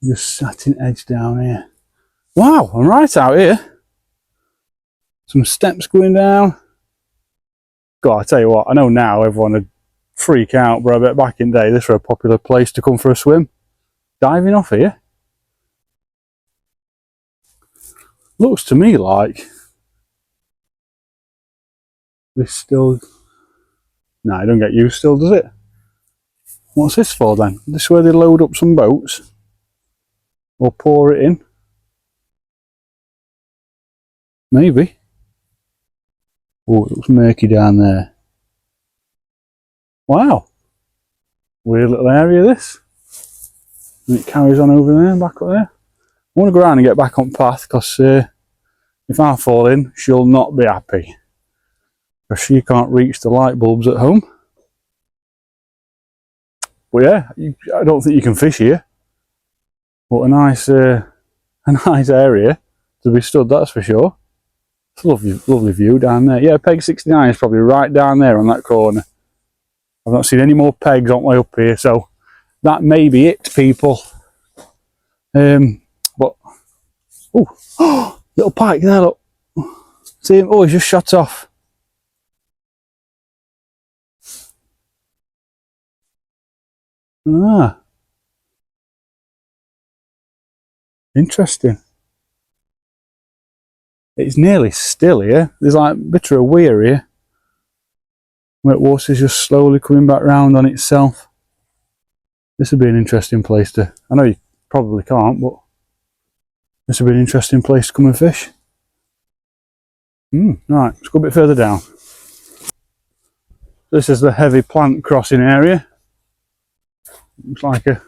Just sat in edge down here. Wow, I'm right out here. Some steps going down. God, I tell you what, I know now everyone would freak out, but I bet back in the day this was a popular place to come for a swim. Diving off here. Looks to me like this still... No, it don't get used still, does it? What's this for then? This is where they load up some boats? Or pour it in? Maybe. Oh, it looks murky down there. Wow. Weird little area this. And it carries on over there, back up there. I want to go around and get back on path because if I fall in, she'll not be happy. Because she can't reach the light bulbs at home. But yeah, I don't think you can fish here. But a nice area to be stood, that's for sure. It's a lovely view down there. Yeah, peg 69 is probably right down there on that corner. I've not seen any more pegs on the way up here, so that may be it, people. But oh, little pike there, look. See him? Oh, he's just shot off. Ah, interesting. It's nearly still here. There's like a bit of a weir here. Where water's just slowly coming back round on itself. This would be an interesting place to, I know you probably can't, but this would be an interesting place to come and fish. Right, let's go a bit further down. This is the heavy plant crossing area. Looks like a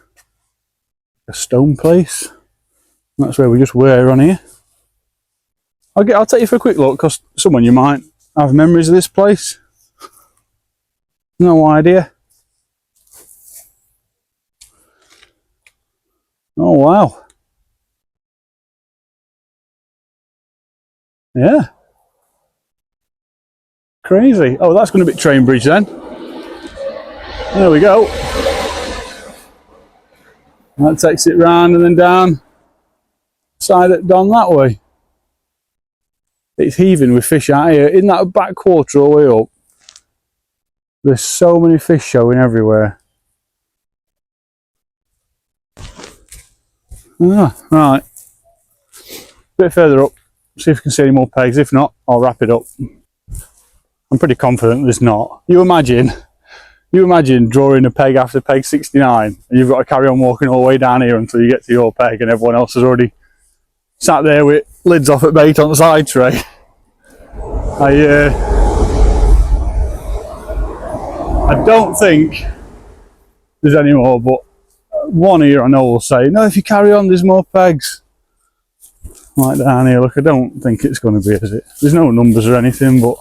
stone place. That's where we just were on here. I'll take you for a quick look, because someone you might have memories of this place. No idea. Oh wow. Yeah. Crazy. Oh, that's going to be train bridge then. There we go. That takes it round and then down side it down that way. It's heaving with fish out here. In that back quarter all the way up, there's so many fish showing everywhere. Ah, right. Bit further up, see if we can see any more pegs. If not, I'll wrap it up. I'm pretty confident there's not. You imagine drawing a peg after peg 69 and you've got to carry on walking all the way down here until you get to your peg and everyone else has already sat there with lids off at bait on the side tray. I don't think there's any more, but one here I know will say, no, if you carry on there's more pegs. Like down here, look, I don't think it's going to be, is it? There's no numbers or anything, but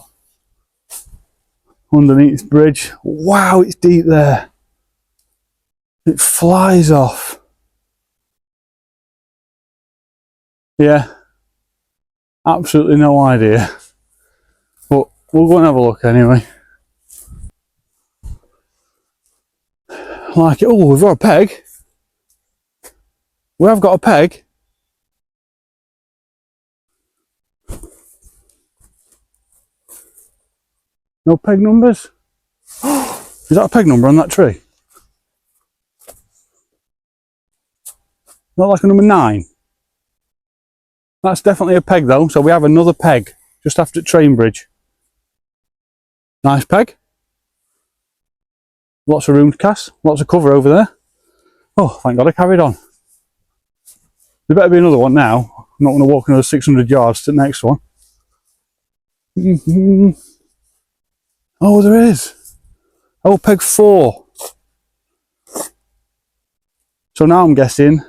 underneath this bridge, wow, it's deep there. It flies off. Yeah, absolutely no idea, but we'll go and have a look anyway. Like it. Oh, we've got a peg. We have got a peg. No peg numbers? Is that a peg number on that tree? Not like a number 9. That's definitely a peg though, so we have another peg just after train bridge. Nice peg. Lots of room to cast, lots of cover over there. Oh, thank God I carried on. There better be another one now. I'm not going to walk another 600 yards to the next one. Oh, there is. Oh, peg 4. So now I'm guessing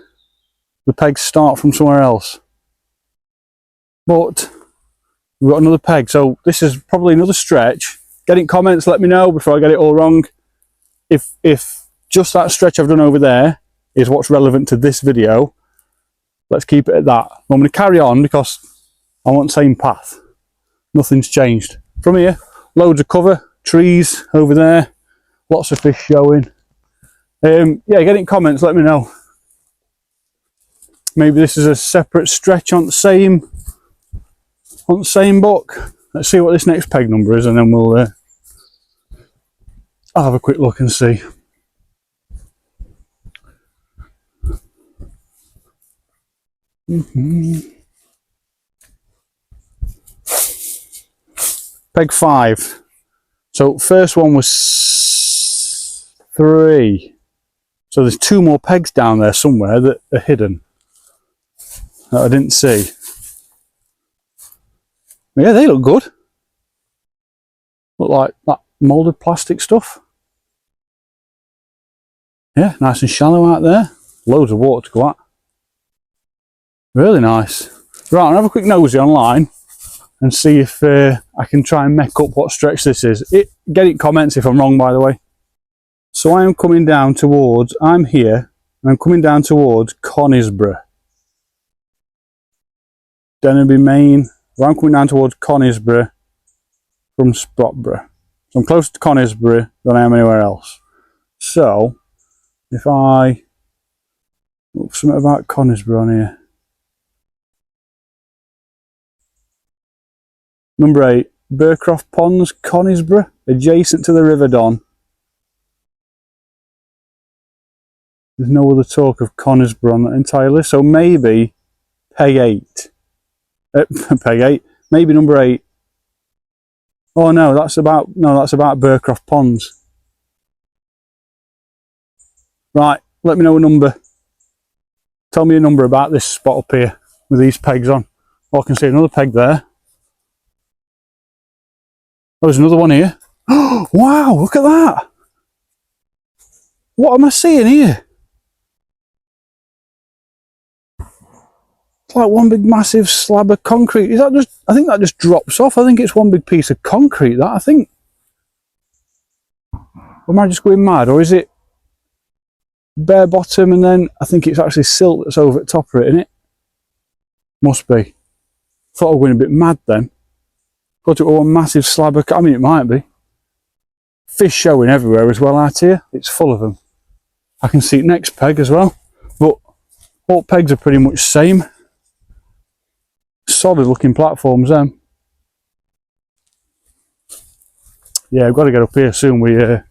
the pegs start from somewhere else. But we've got another peg, so this is probably another stretch. Get in comments, let me know before I get it all wrong. If just that stretch I've done over there is what's relevant to this video, let's keep it at that. I'm going to carry on because I want the same path. Nothing's changed. From here, loads of cover, trees over there, lots of fish showing. Yeah, get in comments, let me know. Maybe this is a separate stretch on the same book. Let's see what this next peg number is and then I'll have a quick look and see. Peg 5. So first one was 3. So there's 2 more pegs down there somewhere that are hidden that I didn't see. Yeah, they look good. Look like that moulded plastic stuff. Yeah, nice and shallow out there. Loads of water to go at. Really nice. Right, I'll have a quick nosy online and see if I can try and make up what stretch this is. Get in comments if I'm wrong, by the way. So I am coming down towards, I'm here, and I'm coming down towards Conisborough. Denby, Maine. So I'm coming down towards Conisborough from Sprottborough. So I'm closer to Conisborough than I am anywhere else. So, if I look something about Conisborough on here. Number 8, Burcroft Ponds, Conisborough, adjacent to the River Don. There's no other talk of Conisborough on that entire list, so maybe peg 8. Peg 8, maybe number 8. Oh no, that's about Burcroft Ponds. Right, let me know a number. Tell me a number about this spot up here with these pegs on. Oh, I can see another peg there. Oh, there's another one here. Wow, look at that. What am I seeing here? It's like one big massive slab of concrete. Is that just, I think that just drops off. I think it's one big piece of concrete, that, I think. Or am I just going mad? Or is it bare bottom and then I think it's actually silt that's over the top of it, isn't it? Must be. Thought I was going a bit mad then. Thought it was one massive slab of, I mean, it might be. Fish showing everywhere as well out here. It's full of them. I can see next peg as well. But all pegs are pretty much the same. Solid looking platforms then. Yeah, I've got to get up here soon with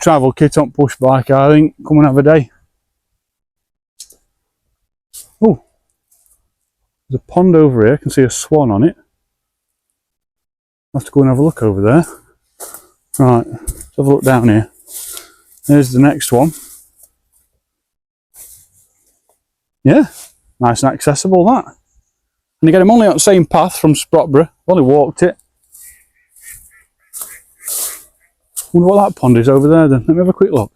travel kit on push bike, I think. Come and have a day. Oh, there's a pond over here. I can see a swan on it. I'll have to go and have a look over there. Right, let's have a look down here. There's the next one. Yeah, nice and accessible, that. And again, I'm only on the same path from Sprottborough. I've only walked it. Wonder what that pond is over there then. Let me have a quick look.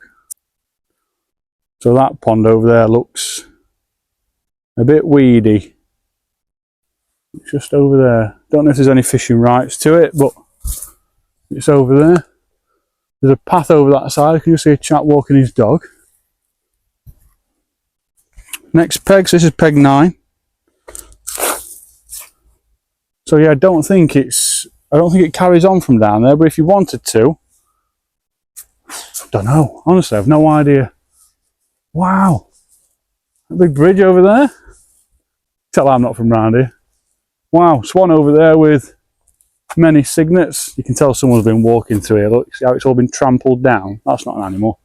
So that pond over there looks a bit weedy. It's just over there. Don't know if there's any fishing rights to it, but it's over there. There's a path over that side. I can just see a chap walking his dog. Next peg, so this is peg 9. So yeah, I don't think it carries on from down there, but if you wanted to, I don't know. Honestly, I have no idea. Wow. A big bridge over there. Tell I'm not from round here. Wow, swan over there with many cygnets. You can tell someone's been walking through here. Look, see how it's all been trampled down? That's not an animal.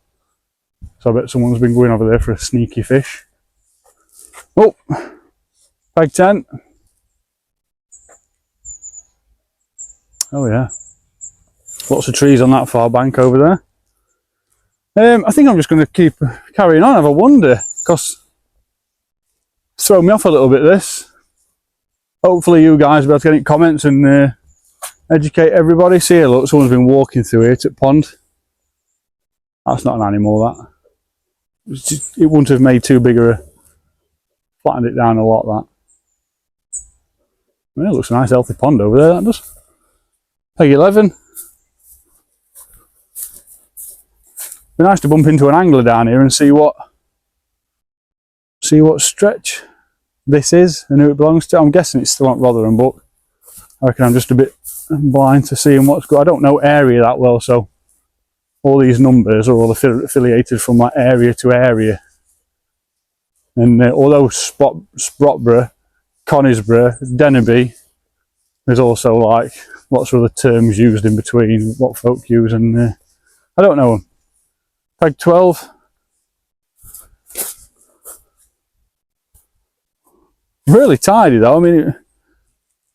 So I bet someone's been going over there for a sneaky fish. Oh, peg 10. Oh yeah. Lots of trees on that far bank over there. I think I'm just going to keep carrying on, have a wonder, because it's thrown me off a little bit, this. Hopefully you guys will be able to get in comments and educate everybody. See here, look, someone's been walking through here to the pond. That's not an animal, that. It wouldn't have made too big a... Flattened it down a lot, that. Well, it looks a nice healthy pond over there, that does. Peg 11. Be nice to bump into an angler down here and see what stretch this is and who it belongs to. I'm guessing it's still on Rotherham, but I reckon I'm just a bit blind to seeing what's good. I don't know area that well, so all these numbers are all affiliated from that area to area. And although Sprottborough, Conisborough, Cadeby, there's also like lots of other terms used in between what folk use, and I don't know them. Peg 12. Really tidy though. I mean,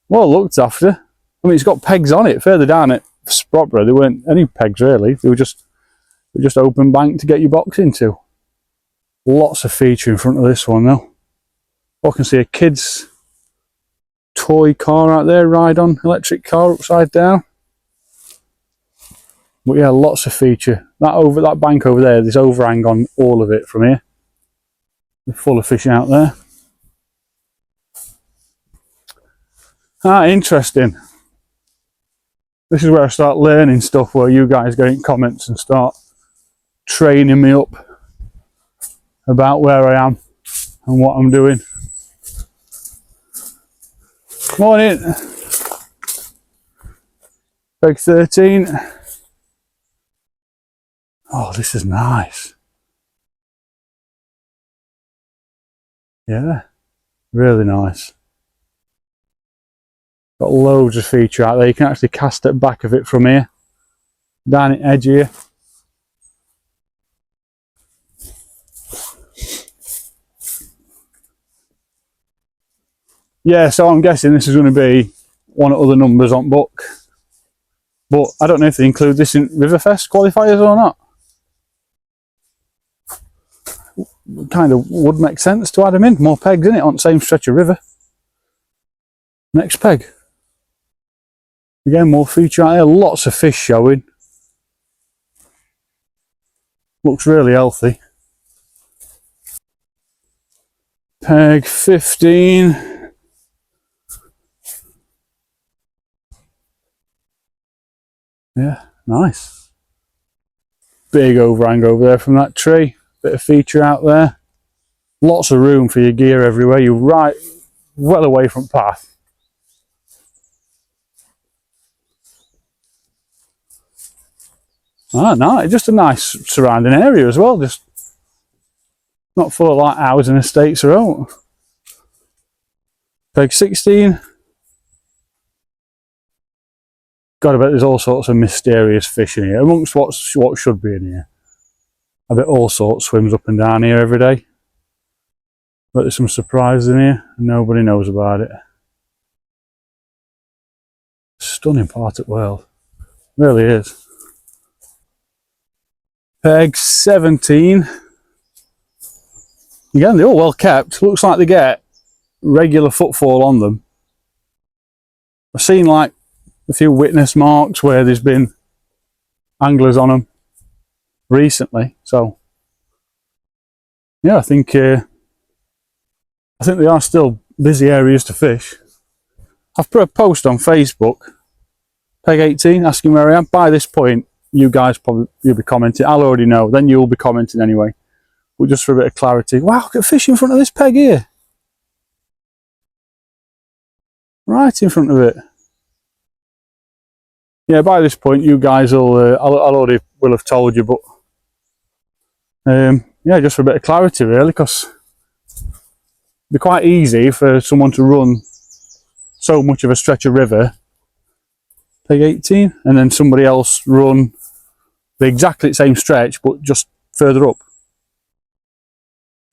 well looked after. I mean, it's got pegs on it. Further down at Sprottborough, there weren't any pegs really. They were just open bank to get your box into. Lots of feature in front of this one though. I can see a kid's toy car out there, ride on electric car upside down. But yeah, lots of feature. That bank over there, there's overhang on all of it from here. They're full of fish out there. Ah, interesting. This is where I start learning stuff, where you guys get in comments and start training me up about where I am and what I'm doing. Morning. Peg 13. Oh, this is nice. Yeah, really nice. Got loads of feature out there. You can actually cast at the back of it from here. Down at edge here. Yeah, so I'm guessing this is going to be one of other numbers on book. But I don't know if they include this in Riverfest qualifiers or not. kind of would make sense to add them in. More pegs in it on the same stretch of river. Next peg. Again, more feature out here. Lots of fish showing. Looks really healthy. Peg 15. Yeah, nice. Big overhang over there from that tree. Bit of feature out there. Lots of room for your gear everywhere. You're right well away from path. Ah, no, just a nice surrounding area as well. Just not full of like housing estates or out. Peg 16. Gotta bet there's all sorts of mysterious fish in here, amongst what should be in here. I bet all sorts swims up and down here every day. But there's some surprises in here, and nobody knows about it. Stunning part of the world. Really is. Peg 17. Again, they're all well kept. Looks like they get regular footfall on them. I've seen like a few witness marks where there's been anglers on them recently. So yeah, I think they are still busy areas to fish. I've put a post on Facebook, Peg 18, asking where I am. By this point, you guys you'll be commenting. I'll already know. Then you'll be commenting anyway. But just for a bit of clarity, wow, look at fish in front of this peg here. Right in front of it. Yeah, by this point, you guys will, I'll already will have told you, but yeah, just for a bit of clarity really, because it'd be quite easy for someone to run so much of a stretch of river, peg 18, and then somebody else run the exactly same stretch, but just further up.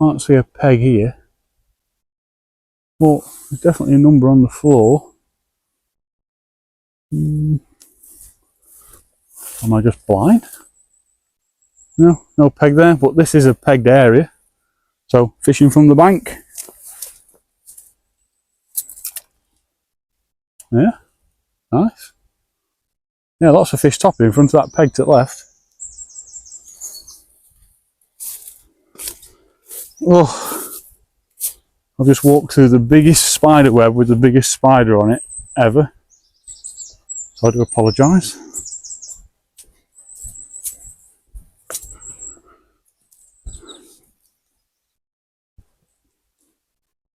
Can't see a peg here, but there's definitely a number on the floor. Am I just blind? No, no peg there, but this is a pegged area. So fishing from the bank. Yeah, nice. Yeah, lots of fish topping in front of that peg to the left. Oh, I've just walked through the biggest spider web with the biggest spider on it ever. So I do apologise.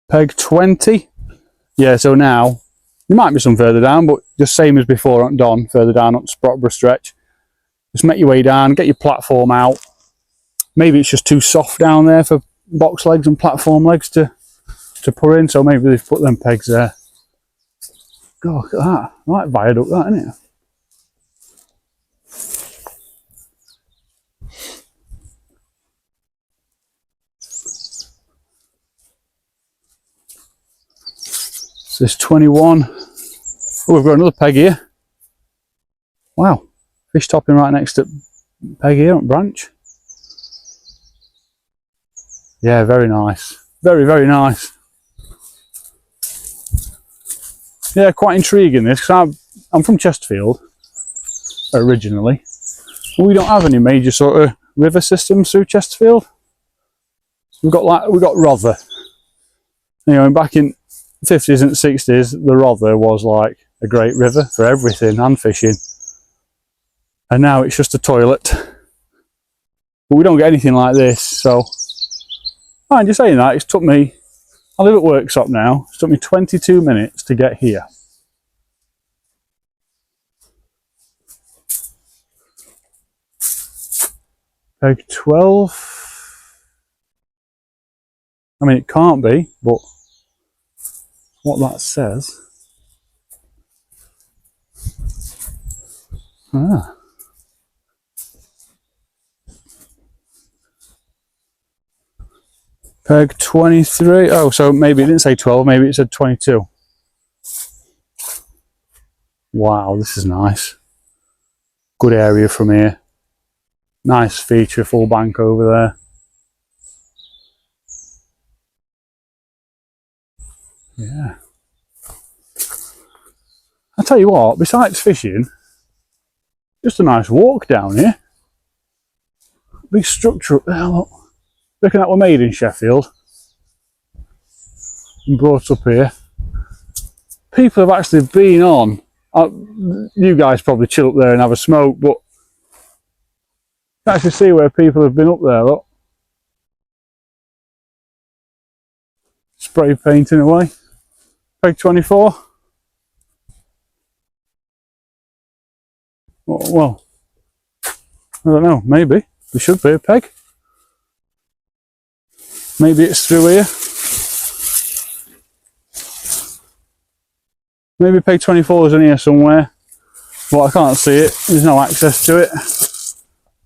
Peg 20. Yeah, so now there might be some further down, but just same as before on Don, further down on Sprottborough stretch. Just make your way down, get your platform out. Maybe it's just too soft down there for box legs and platform legs to put in, so maybe they've put them pegs there. God, look at that. Right viaduct, that, isn't it? So this 21. Oh, we've got another peg here. Wow, fish topping right next to peg here on branch. Yeah, very nice. Very, very nice. Yeah, quite intriguing this, because I'm from Chesterfield originally. We don't have any major sort of river systems through Chesterfield. We've got Rother. You know, and back in the 50s and 60s, the Rother was like a great river for everything and fishing. And now it's just a toilet. But we don't get anything like this, so mind you saying that, it's took me, I live at Worksop now, it's took me 22 minutes to get here. Peg 12. I mean, it can't be, but what that says. Ah. Peg 23. Oh, so maybe it didn't say 12, maybe it said 22. Wow, this is nice. Good area from here. Nice feature, full bank over there. Yeah. I tell you what, besides fishing, just a nice walk down here. Big structure up there, look. Reckon that were made in Sheffield and brought up here. People have actually been on. You guys probably chill up there and have a smoke, but you can actually see where people have been up there, look. Spray painting away. Peg 24. Well, I don't know, maybe. There should be a peg. Maybe it's through here. Maybe peg 24 is in here somewhere, but I can't see it. There's no access to it.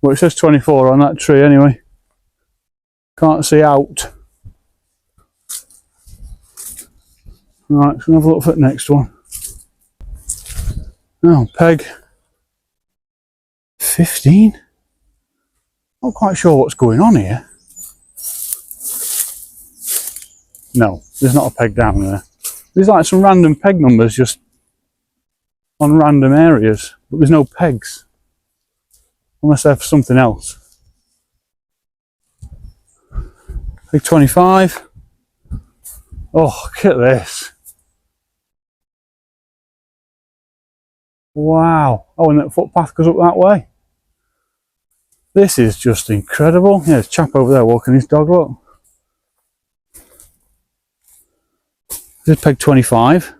But it says 24 on that tree anyway. Can't see out. Right, so have a look for the next one. Oh, peg 15. Not quite sure what's going on here. No, there's not a peg down there. There's like some random peg numbers just on random areas, but there's no pegs. Unless they're for something else. Peg 25. Oh, look at this. Wow. Oh, and that footpath goes up that way. This is just incredible. Yeah, there's a chap over there walking his dog, look. This is peg 25.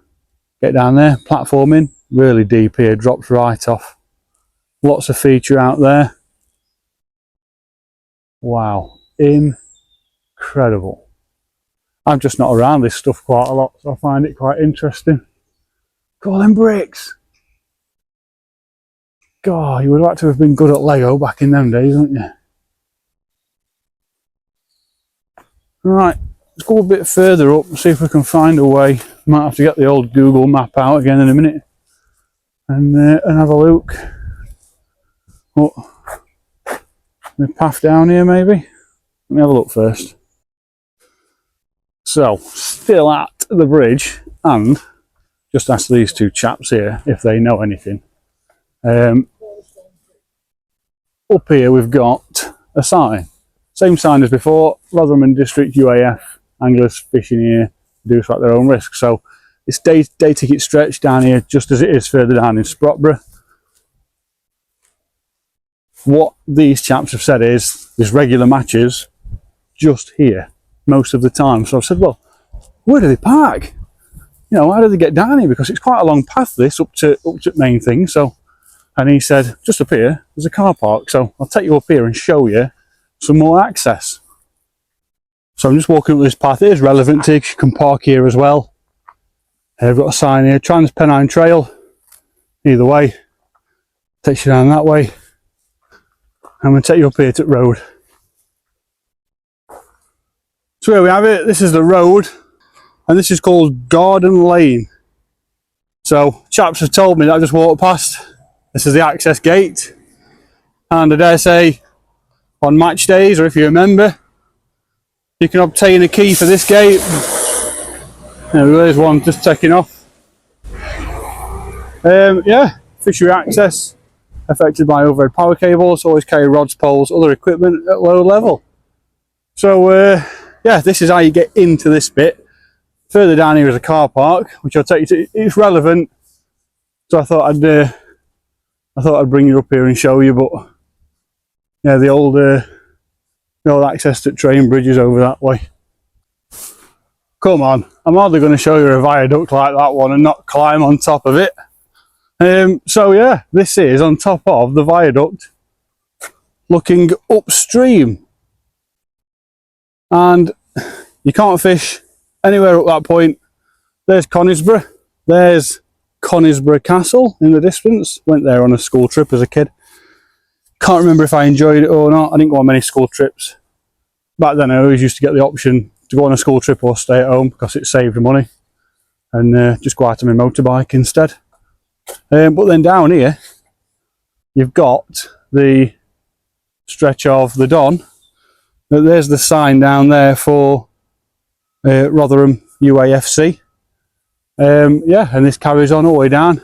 Get down there, platforming, really deep here, drops right off. Lots of feature out there. Wow, incredible. I'm just not around this stuff quite a lot, so I find it quite interesting. Call them bricks. God, you would like to have been good at Lego back in them days, wouldn't you? Right, let's go a bit further up and see if we can find a way. Might have to get the old Google map out again in a minute and have a look. Oh, the path down here maybe? Let me have a look first. So, still at the bridge, and just ask these two chaps here if they know anything. Up here we've got a sign. Same sign as before, Rotherham District UAF, anglers fishing here, do so at their own risk. So it's day ticket stretch down here just as it is further down in Sprottborough. What these chaps have said is there's regular matches just here most of the time. So I've said, well, where do they park? You know, how do they get down here? Because it's quite a long path this up to main thing. So, and he said, just up here, there's a car park. So I'll take you up here and show you some more access. So I'm just walking up this path. It is relevant to you can park here as well. I've got a sign here, Trans-Pennine Trail. Either way, takes you down that way. I'm going to take you up here to the road. So here we have it. This is the road, and this is called Garden Lane. So chaps have told me that I just walked past. This is the access gate, and I dare say on match days, or if you remember, you can obtain a key for this gate. There's one just taking off. Yeah, fishery access affected by overhead power cables, always carry rods, poles, other equipment at low level. So yeah, this is how you get into this bit. Further down here is a car park, which I'll take you to. It's relevant, so I thought I'd bring you up here and show you. But yeah, the old access to train bridges over that way. Come on, I'm hardly going to show you a viaduct like that one and not climb on top of it. So yeah, this is on top of the viaduct looking upstream, and you can't fish anywhere up that point. There's Conisbrough, there's Conisbrough Castle in the distance. Went there on a school trip as a kid. Can't remember if I enjoyed it or not. I didn't go on many school trips. Back then I always used to get the option to go on a school trip or stay at home because it saved money, and just go out on my motorbike instead. But then down here you've got the stretch of the Don. There's the sign down there for Rotherham UAFC. Yeah, and this carries on all the way down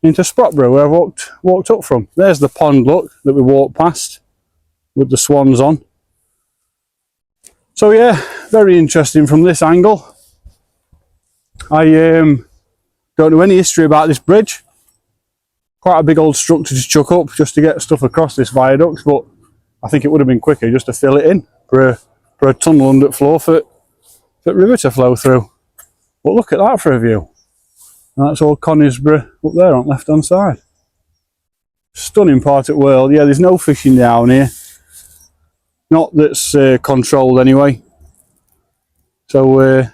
into Sprottborough, where I walked up from. There's the pond, look, that we walked past with the swans on. So yeah, very interesting from this angle. I don't know any history about this bridge. Quite a big old structure to chuck up just to get stuff across this viaduct, but I think it would have been quicker just to fill it in for a tunnel under floor for the river to flow through. But look at that for a view. And that's all Conisborough up there on the left hand side. Stunning part of the world. Yeah, there's no fishing down here. Not that's controlled anyway. So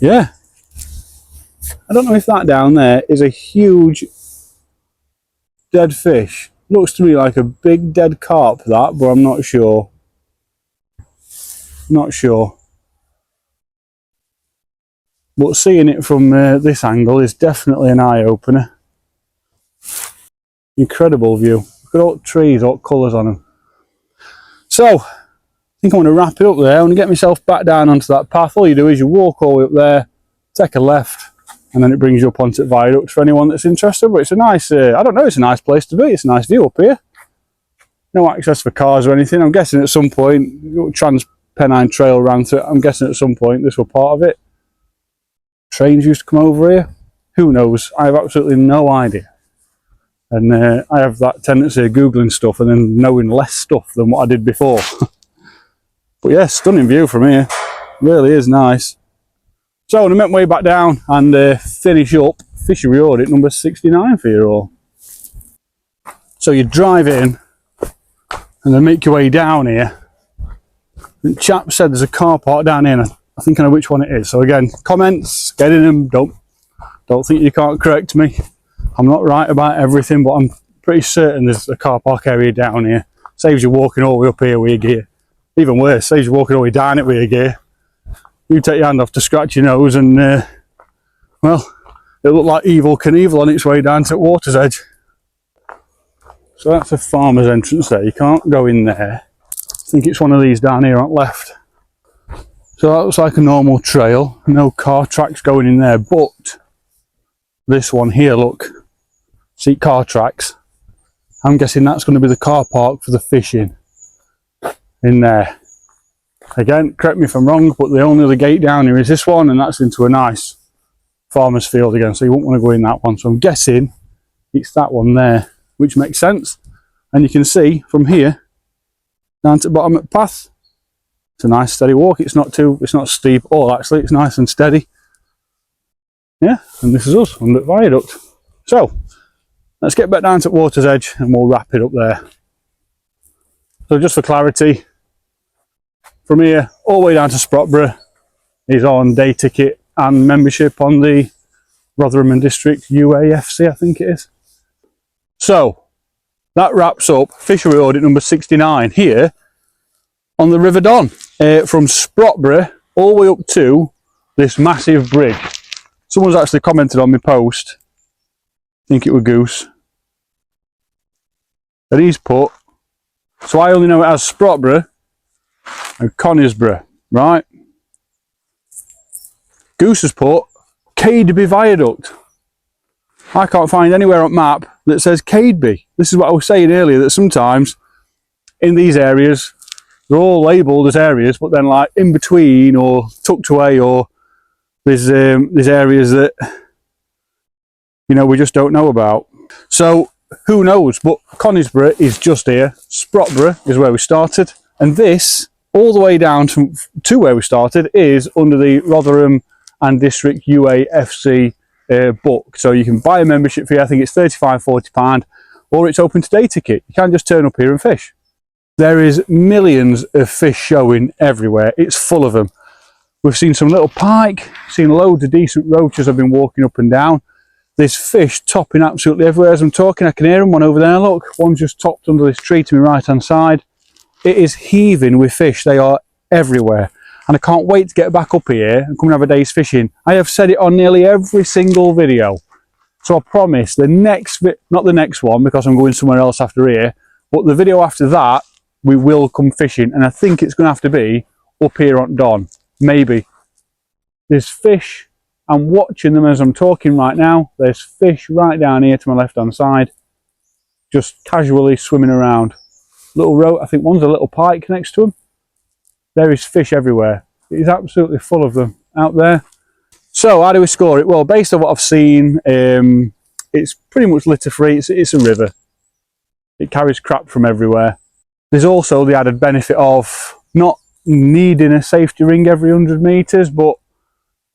yeah, I don't know if that down there is a huge dead fish. Looks to me like a big dead carp, that, but I'm not sure. Not sure. But seeing it from this angle is definitely an eye-opener. Incredible view. Look at all the trees, all the colours on them. So, I think I'm going to wrap it up there. I'm going to get myself back down onto that path. All you do is you walk all the way up there, take a left, and then it brings you up onto the viaduct for anyone that's interested. But it's a nice, I don't know, it's a nice place to be. It's a nice view up here. No access for cars or anything. I'm guessing at some point, Trans-Pennine Trail ran through it. I'm guessing at some point this was part of it. Trains used to come over here. Who knows? I have absolutely no idea. And I have that tendency of Googling stuff and then knowing less stuff than what I did before. But yeah, stunning view from here. Really is nice. So I'm going to make my way back down and finish up Fishery Audit number 69 for you all. So you drive in and then make your way down here. The chap said there's a car park down here, and I think I know which one it is. So again, comments, get in them. Don't think you can't correct me. I'm not right about everything, but I'm pretty certain there's a car park area down here. Saves you walking all the way up here with your gear. Even worse, saves you walking all the way down it with your gear. You take your hand off to scratch your nose and, well, it looked like Evel Knievel on its way down to the water's edge. So that's a farmer's entrance there. You can't go in there. I think it's one of these down here on the left. So that looks like a normal trail. No car tracks going in there, but this one here, look. See car tracks. I'm guessing that's going to be the car park for the fishing in there. Again, correct me if I'm wrong, but the only other gate down here is this one, and that's into a nice farmer's field again, so you won't want to go in that one. So I'm guessing it's that one there, which makes sense. And you can see from here down to the bottom of the path, it's a nice steady walk. It's not steep at all, actually. It's nice and steady. Yeah, and this is us on the viaduct. So let's get back down to the water's edge and we'll wrap it up there. So just for clarity, from here all the way down to Sprottborough is on day ticket and membership on the Rotherham and District UAFC, I think it is. So that wraps up Fishery Audit number 69 here on the River Don, from Sprottborough all the way up to this massive bridge. Someone's actually commented on my post, I think it was Goose, that he's put, so I only know it as Sprottborough and Conisborough, right? Goose has put Cadeby Viaduct. I can't find anywhere on the map that says Cadeby. This is what I was saying earlier, that sometimes in these areas, they're all labelled as areas, but then like in between or tucked away, or there's areas that, you know, we just don't know about. So who knows, but Conisborough is just here. Sprottborough is where we started, and this all the way down to where we started is under the Rotherham and District UAFC book. So you can buy a membership fee. I think it's £35–40, or it's open to day ticket. You can't just turn up here and fish. There is millions of fish showing everywhere. It's full of them. We've seen some little pike, seen loads of decent roaches. I've been walking up and down. There's fish topping absolutely everywhere as I'm talking. I can hear them, one over there, look. One's just topped under this tree to my right hand side. It is heaving with fish. They are everywhere. And I can't wait to get back up here and come and have a day's fishing. I have said it on nearly every single video. So I promise the next, not the next one because I'm going somewhere else after here, but the video after that, we will come fishing. And I think it's going to have to be up here on Don. Maybe. There's fish I'm watching them as I'm talking right now. There's fish right down here to my left hand side, just casually swimming around. Little row, I think one's a little pike next to them. There is fish everywhere. It is absolutely full of them out there. So how do we score it? Well, based on what I've seen, it's pretty much litter free. It's a river. It carries crap from everywhere. There's also the added benefit of not needing a safety ring every 100 metres, but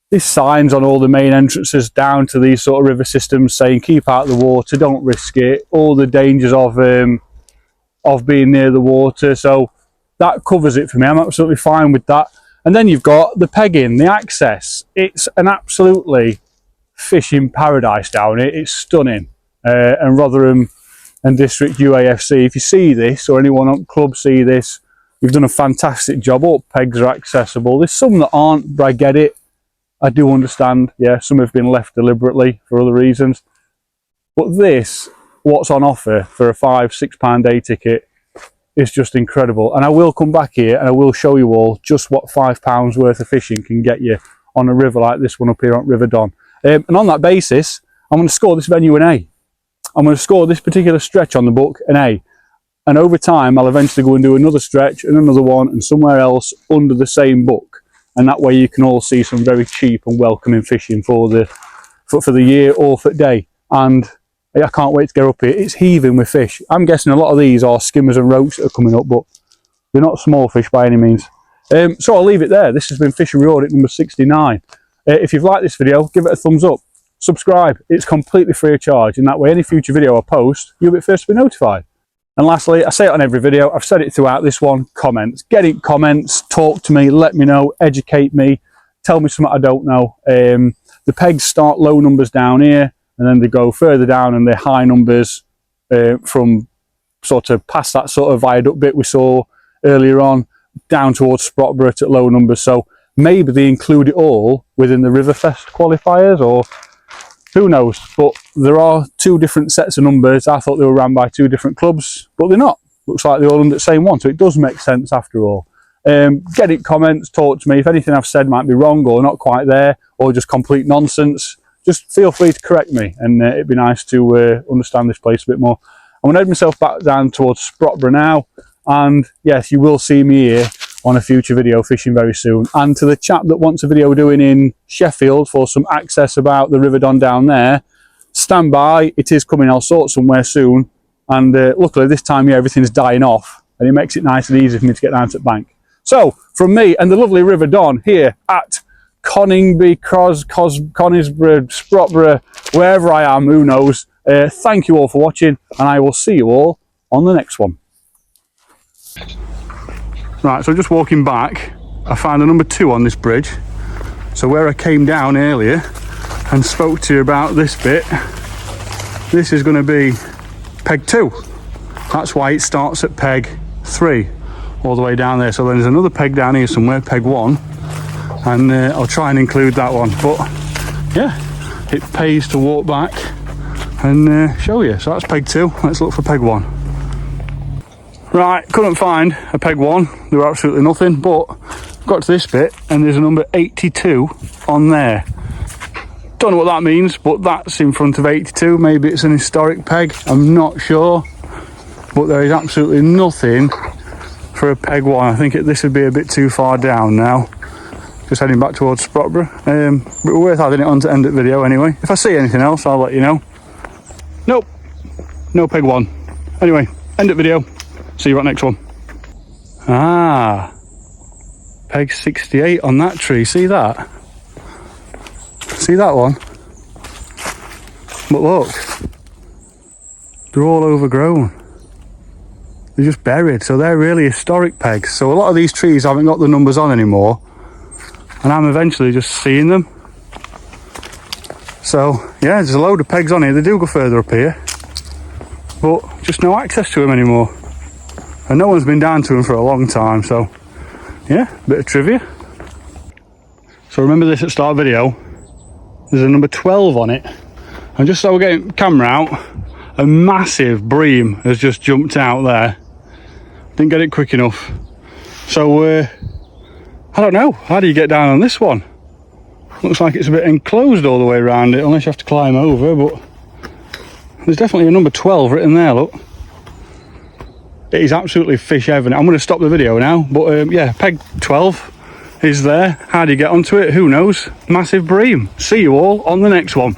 there's signs on all the main entrances down to these sort of river systems saying keep out of the water, don't risk it, all the dangers of being near the water. So that covers it for me. I'm absolutely fine with that. And then you've got the pegging, the access. It's an absolutely fishing paradise down here. It's stunning. And Rotherham and District UAFC, if you see this, or anyone on club see this, you've done a fantastic job. All pegs are accessible. There's some that aren't, but I get it. I do understand. Yeah, some have been left deliberately for other reasons. But this, what's on offer for a £5-6 day ticket, is just incredible. And I will come back here and I will show you all just what £5 worth of fishing can get you on a river like this one up here on River Don. And on that basis, I'm going to score this venue an A. I'm going to score this particular stretch on the book an A. And over time, I'll eventually go and do another stretch and another one and somewhere else under the same book. And that way you can all see some very cheap and welcoming fishing for the year or for the day. And I can't wait to get up here. It's heaving with fish. I'm guessing a lot of these are skimmers and roach that are coming up, but they're not small fish by any means. So I'll leave it there. This has been Fishery Audit number 69. If you've liked this video, give it a thumbs up. Subscribe. It's completely free of charge. And that way, any future video I post, you'll be first to be notified. And lastly, I say it on every video, I've said it throughout this one, comments. Get in comments, talk to me, let me know, educate me, tell me something I don't know. The pegs start low numbers down here, and then they go further down and they're high numbers from sort of past that sort of viaduct bit we saw earlier on, down towards Sprottborough at low numbers. So maybe they include it all within the Riverfest qualifiers, or who knows. But there are two different sets of numbers. I thought they were ran by two different clubs, but they're not. Looks like they're all under the same one, so it does make sense after all. Get in comments, talk to me. If anything I've said might be wrong or not quite there, or just complete nonsense, just feel free to correct me, and it'd be nice to understand this place a bit more. I'm going to head myself back down towards Sprottborough now, and yes, you will see me here on a future video fishing very soon. And to the chap that wants a video doing in Sheffield for some access about the River Don down there, stand by, it is coming. I'll sort somewhere soon, and luckily this time of year everything's dying off, and it makes it nice and easy for me to get down to the bank. So from me and the lovely River Don here at Coningby, Conisborough, Sprottborough, wherever I am, who knows. Thank you all for watching, and I will see you all on the next one. Right, so just walking back, I found the number 2 on this bridge. So where I came down earlier and spoke to you about this bit, this is going to be peg 2. That's why it starts at peg 3 all the way down there. So then there's another peg down here somewhere, peg 1. And I'll try and include that one, but yeah, it pays to walk back and show you. So that's peg 2. Let's look for peg 1. Right, couldn't find a peg 1. There were absolutely nothing, but got to this bit and there's a number 82 on there. Don't know what that means, but that's in front of 82. Maybe it's an historic peg, I'm not sure, but there is absolutely nothing for a peg 1. I think this would be a bit too far down now. Just heading back towards Sprottborough. But we're worth adding it on to end the video anyway. If I see anything else, I'll let you know. Nope, no peg 1. Anyway, end the video. See you at next one. Ah, peg 68 on that tree. See that? See that one? But look, they're all overgrown. They're just buried. So they're really historic pegs. So a lot of these trees haven't got the numbers on anymore, and I'm eventually just seeing them. So yeah, there's a load of pegs on here. They do go further up here, but just no access to them anymore. And no one's been down to them for a long time, so yeah, bit of trivia. So remember this at the start of the video, there's a number 12 on it. And just so we're getting the camera out, a massive bream has just jumped out there. Didn't get it quick enough. So I don't know, how do you get down on this one? Looks like it's a bit enclosed all the way around it, unless you have to climb over, but there's definitely a number 12 written there, look. It is absolutely fish heaven. I'm going to stop the video now, but yeah, peg 12 is there. How do you get onto it? Who knows? Massive bream. See you all on the next one.